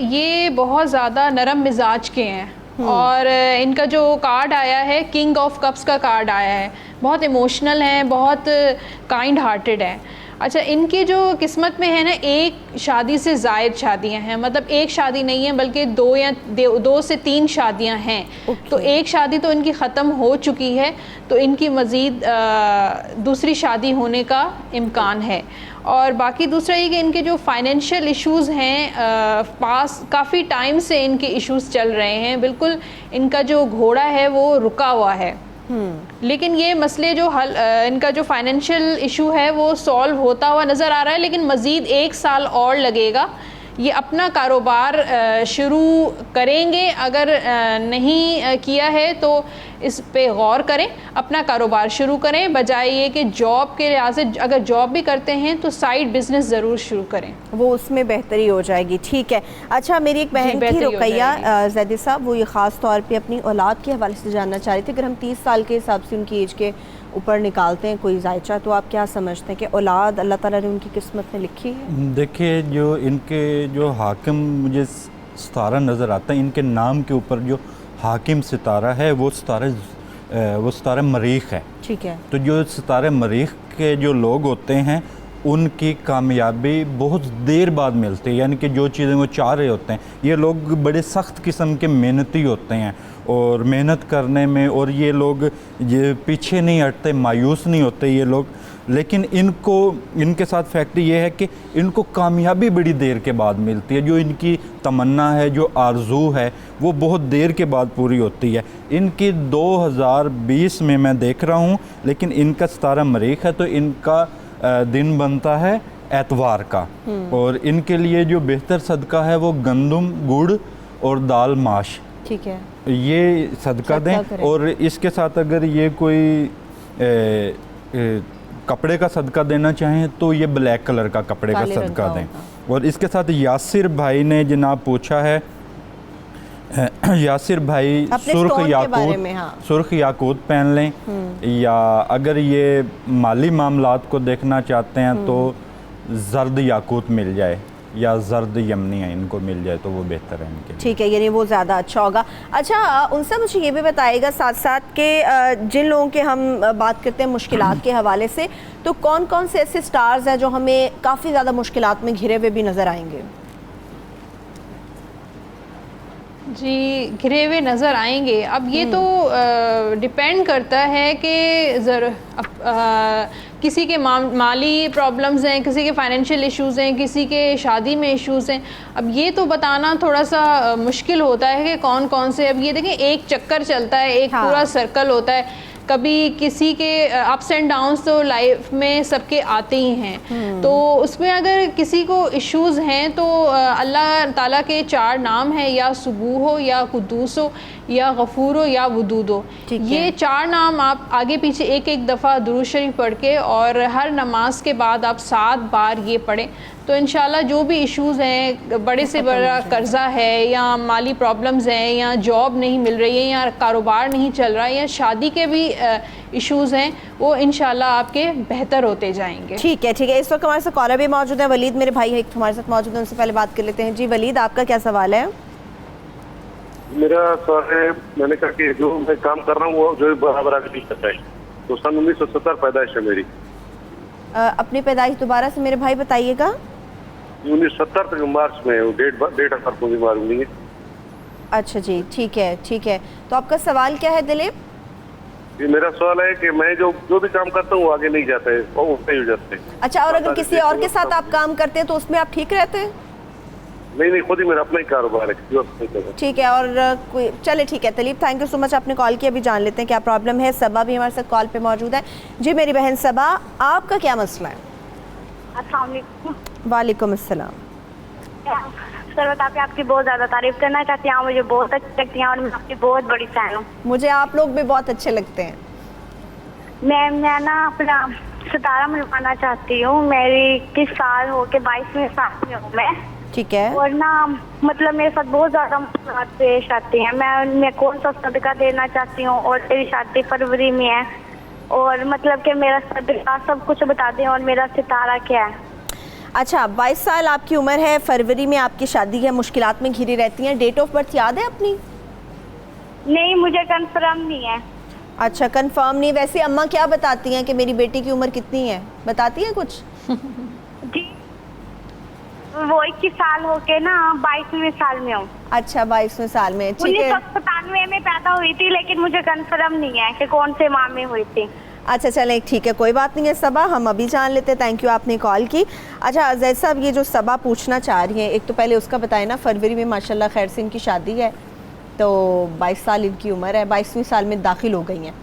ये बहुत ज़्यादा नरम मिजाज के हैं, और इनका जो कार्ड आया है किंग ऑफ कप्स का कार्ड आया है, बहुत इमोशनल हैं, बहुत काइंड हार्टेड हैं। अच्छा, इनकी जो किस्मत में है ना, एक शादी से ज़ायद शादियां हैं, मतलब एक शादी नहीं है बल्कि 2 से 3 शादियां हैं। तो एक शादी तो इनकी ख़त्म हो चुकी है, तो इनकी मज़ीद दूसरी शादी होने का इम्कान है। और बाकी दूसरा ये कि इनके जो फाइनेंशियल इश्यूज़ हैं, पास काफ़ी टाइम से इनके इश्यूज़ चल रहे हैं, बिल्कुल इनका जो घोड़ा है वो रुका हुआ है। लेकिन ये मसले जो हल इनका जो फाइनेंशियल इशू है वो सॉल्व होता हुआ नज़र आ रहा है, लेकिन मज़ीद 1 साल और लगेगा। ये अपना कारोबार शुरू करेंगे, अगर नहीं किया है तो इस पे गौर करें, अपना कारोबार शुरू करें, बजाय ये कि जॉब के लिहाज से अगर जॉब भी करते हैं तो साइड बिजनेस ज़रूर शुरू करें, वो उसमें बेहतरी हो जाएगी। ठीक है। अच्छा, मेरी एक बहन थी रुकैया जैदी साहब, वो ये ख़ास तौर पे अपनी औलाद के हवाले से जानना चाह रही थी। अगर हम 30 साल के हिसाब से उनकी एज के ऊपर निकालते हैं कोई जायचा, तो आप क्या समझते हैं कि औलाद अल्लाह ताला ने उनकी किस्मत में लिखी है? देखिए, जो इनके जो हाकिम मुझे सितारा नज़र आता है, इनके नाम के ऊपर जो हाकिम सितारा है वो सितारा मरीख है। ठीक है। तो जो सितारे मरीख के जो लोग होते हैं उनकी कामयाबी बहुत देर बाद मिलती है, यानी कि जो चीज़ें वो चाह रहे होते हैं, ये लोग बड़े सख्त किस्म के मेहनती होते हैं और मेहनत करने में, और ये लोग ये पीछे नहीं हटते, मायूस नहीं होते ये लोग। लेकिन इनके साथ फैक्ट ये है कि इनको कामयाबी बड़ी देर के बाद मिलती है, जो इनकी तमन्ना है, जो आरजू है, वो बहुत देर के बाद पूरी होती है। इनकी 2020 में मैं देख रहा हूँ, लेकिन इनका सितारा मरीख है, तो इनका दिन बनता है एतवार का, और इनके लिए जो बेहतर सदका है वो गंदम, गुड़ और दाल माश, ठीक है, ये सदका दें। और इसके साथ अगर ये कोई कपड़े का सदका देना चाहें तो ये ब्लैक कलर का कपड़े का सदका दें। और इसके साथ यासिर भाई ने जनाब पूछा है, यासिर भाई सुर्ख याकूत पहन लें, या अगर ये माली मामलात को देखना चाहते हैं तो जर्द याकूत मिल जाए या जर्द यमनिया इनको मिल जाए तो वो बेहतर है इनके। ठीक है, यानी वो ज़्यादा अच्छा होगा। अच्छा, उनसे मुझे ये भी बताइएगा साथ साथ कि जिन लोगों के हम बात करते हैं मुश्किलात के हवाले से, तो कौन कौन से ऐसे स्टार्स हैं जो हमें काफ़ी ज़्यादा मुश्किलात में घिरे हुए भी नज़र आएंगे? जी, घिरे हुए नज़र आएंगे। अब ये तो डिपेंड करता है कि किसी के माली प्रॉब्लम्स हैं, किसी के फाइनेंशियल इश्यूज़ हैं, किसी के शादी में इश्यूज़ हैं। अब ये तो बताना थोड़ा सा मुश्किल होता है कि कौन कौन से। अब ये देखें, एक चक्कर चलता है, एक पूरा सर्कल होता है, कभी किसी के अप्स एंड डाउन्स तो लाइफ में सबके आते ही हैं। तो उसमें अगर किसी को इश्यूज़ हैं तो अल्लाह ताला के 4 नाम हैं, या सुबूह हो, या कुद्दूस हो, या गफूर हो, या वदूद हो। ये 4 नाम आप आगे पीछे एक दफ़ा दुरूद शरीफ पढ़ के और हर नमाज के बाद आप 7 बार ये पढ़ें, तो इंशाल्लाह जो भी इश्यूज़ हैं, बड़े से बड़ा कर्ज़ा है, या माली प्रॉब्लम्स हैं, या जॉब नहीं मिल रही है, या कारोबार नहीं चल रहा है, या शादी के भी इश्यूज़ हैं, वो इंशाल्लाह आपके बेहतर होते जाएंगे। ठीक है, ठीक है। इस वक्त हमारे साथ कॉलर भी मौजूद है, वलीद मेरे भाई एक हमारे साथ मौजूद है, उनसे पहले बात कर लेते हैं। जी वलीद, आपका क्या सवाल है? मेरा सवाल है, मैंने कहा कि जो मैं काम कर रहा हूँ वो जो बराबर आगे नहीं करता है, तो सन 1970 पैदाइश है मेरी। अपनी पैदाइश दोबारा से मेरे भाई बताइएगा। 1970 तक मार्च में डेट ऑफ बर्थ मुझे मालूम नहीं है। अच्छा जी, ठीक है, ठीक है। तो आपका सवाल क्या है दिलीप? जी, मेरा सवाल है कि मैं जो भी काम करता हूँ आगे नहीं जाता है, वो उल्टे हो जाते हैं। अच्छा, और अगर किसी और के साथ आप काम करते हैं तो उसमें आप ठीक रहते हैं? नहीं, खुद ही मेरा अपना ही कारोबार है। ठीक है, और कोई चले, ठीक है Dilip, thank you so much, आपने कॉल किया। अभी जान लेते हैं क्या प्रॉब्लम है। सबा भी हमारे साथ कॉल पे मौजूद है। जी मेरी बहन सबा, आपका क्या मसला है? अस्सलाम वालेकुम। वालेकुम अस्सलाम। सरवत आपकी बहुत ज़्यादा तारीफ करना चाहती हूँ, मुझे बहुत अच्छी लगती हैं और मैं आपकी बहुत बड़ी फैन हूँ। मुझे आप लोग भी बहुत अच्छे लगते हैं। मैं ना अपना सितारा मिलवाना चाहती हूँ। मेरी 21 साल हो के 22वें साल में हूँ मैं। ठीक है। और ना मतलब मेरे साथ बहुत ज़्यादा मुश्किलात पेश आती हैं। मैं कौन सा सदका देना चाहती हूँ और मेरी शादी फरवरी में है और मतलब कि मेरा सदका सब कुछ बता दें और मेरा सितारा क्या है। अच्छा, 22 साल आपकी उम्र है, फरवरी में आपकी शादी है, मुश्किलात में घिरी रहती हैं। डेट ऑफ बर्थ याद है अपनी? नहीं, मुझे कंफर्म नहीं है। अच्छा, कंफर्म नहीं। वैसे अम्मा क्या बताती हैं कि मेरी बेटी की उम्र कितनी है, बताती हैं कुछ? जी, वो 21 साल होके ना 22वें साल में हूँ। अच्छा, 22वें साल में। ठीक है। 1997 में पैदा हुई थी, लेकिन मुझे कंफर्म नहीं है कि कौन से माह में हुई थी। अच्छा चलें, ठीक है, कोई बात नहीं है सबा, हम अभी जान लेते हैं। थैंक यू, आपने कॉल की। अच्छा जैद साहब, ये जो सबा पूछना चाह रही हैं, एक तो पहले उसका बताएं ना, फरवरी में माशाल्लाह खैर से इनकी शादी है, तो 22 साल इनकी उम्र है, 22वें साल में दाखिल हो गई हैं,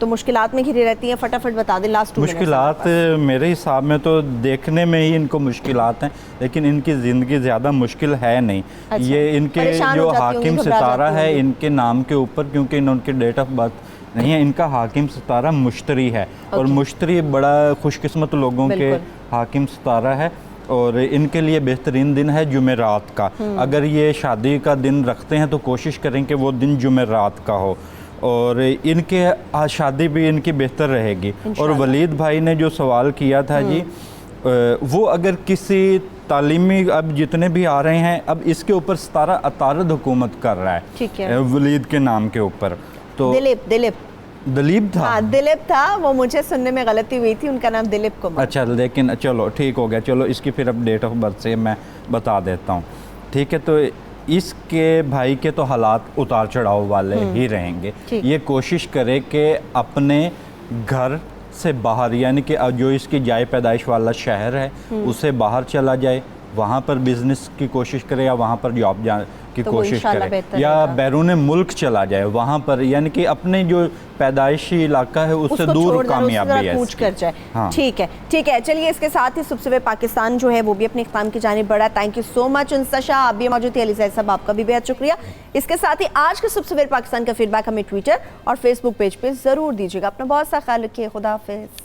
तो मुश्किलात में घिरी रहती हैं। फटाफट बता दें लास्ट। मुश्किलात मेरे हिसाब में तो देखने में ही इनको मुश्किलात हैं, लेकिन इनकी ज़िंदगी ज़्यादा मुश्किल है नहीं। अच्छा, ये इनके जो हाकिम सितारा है इनके नाम के ऊपर, क्योंकि इनके डेट ऑफ बर्थ नहीं है, इनका हाकिम सितारा मुश्तरी है और मुश्तरी बड़ा खुशकिस्मत लोगों के हाकिम सितारा है और इनके लिए बेहतरीन दिन है जुमेरात का। अगर ये शादी का दिन रखते हैं तो कोशिश करें कि वो दिन जुमेरात का हो और इनके शादी भी इनकी बेहतर रहेगी। और वलीद भाई ने जो सवाल किया था जी, वो अगर किसी तालीमी, अब जितने भी आ रहे हैं, अब इसके ऊपर सितारा अतारद हुकूमत कर रहा है, ठीक है, वलीद के नाम के ऊपर। तो दिलीप था। हाँ, दिलीप था, वो मुझे सुनने में गलती हुई थी, उनका नाम दिलीप कुमार। अच्छा, लेकिन चलो ठीक हो गया। चलो इसकी फिर अब डेट ऑफ बर्थ से मैं बता देता हूँ, ठीक है। तो इसके भाई के तो हालात उतार चढ़ाव वाले ही रहेंगे। ये कोशिश करे कि अपने घर से बाहर, यानी कि जो इसकी जाए पैदाइश वाला शहर है उसे बाहर चला जाए, वहाँ पर बिजनेस की कोशिश करे या वहाँ पर जॉब की तो कोशिश करे, या बैरून मुल्क चला जाए वहाँ पर, यानी कि अपने जो पैदाइशी इलाका है उससे दूर कामयाबी है कर जाए। हाँ। ठीक है, ठीक है। चलिए, इसके साथ ही सुबह पाकिस्तान जो है वो भी अपने इख्तिताम की जानिब बढ़ा। थैंक यू सो मच उनसा, आप भी मौजूद थे। अली ज़ैद साहब, आपका भी बेहद शुक्रिया। इसके साथ ही आज के सुबह पाकिस्तान का फीडबैक हमें ट्विटर और फेसबुक पेज पे ज़रूर दीजिएगा। अपना बहुत सा ख्याल रखिए। खुदा हाफिज़।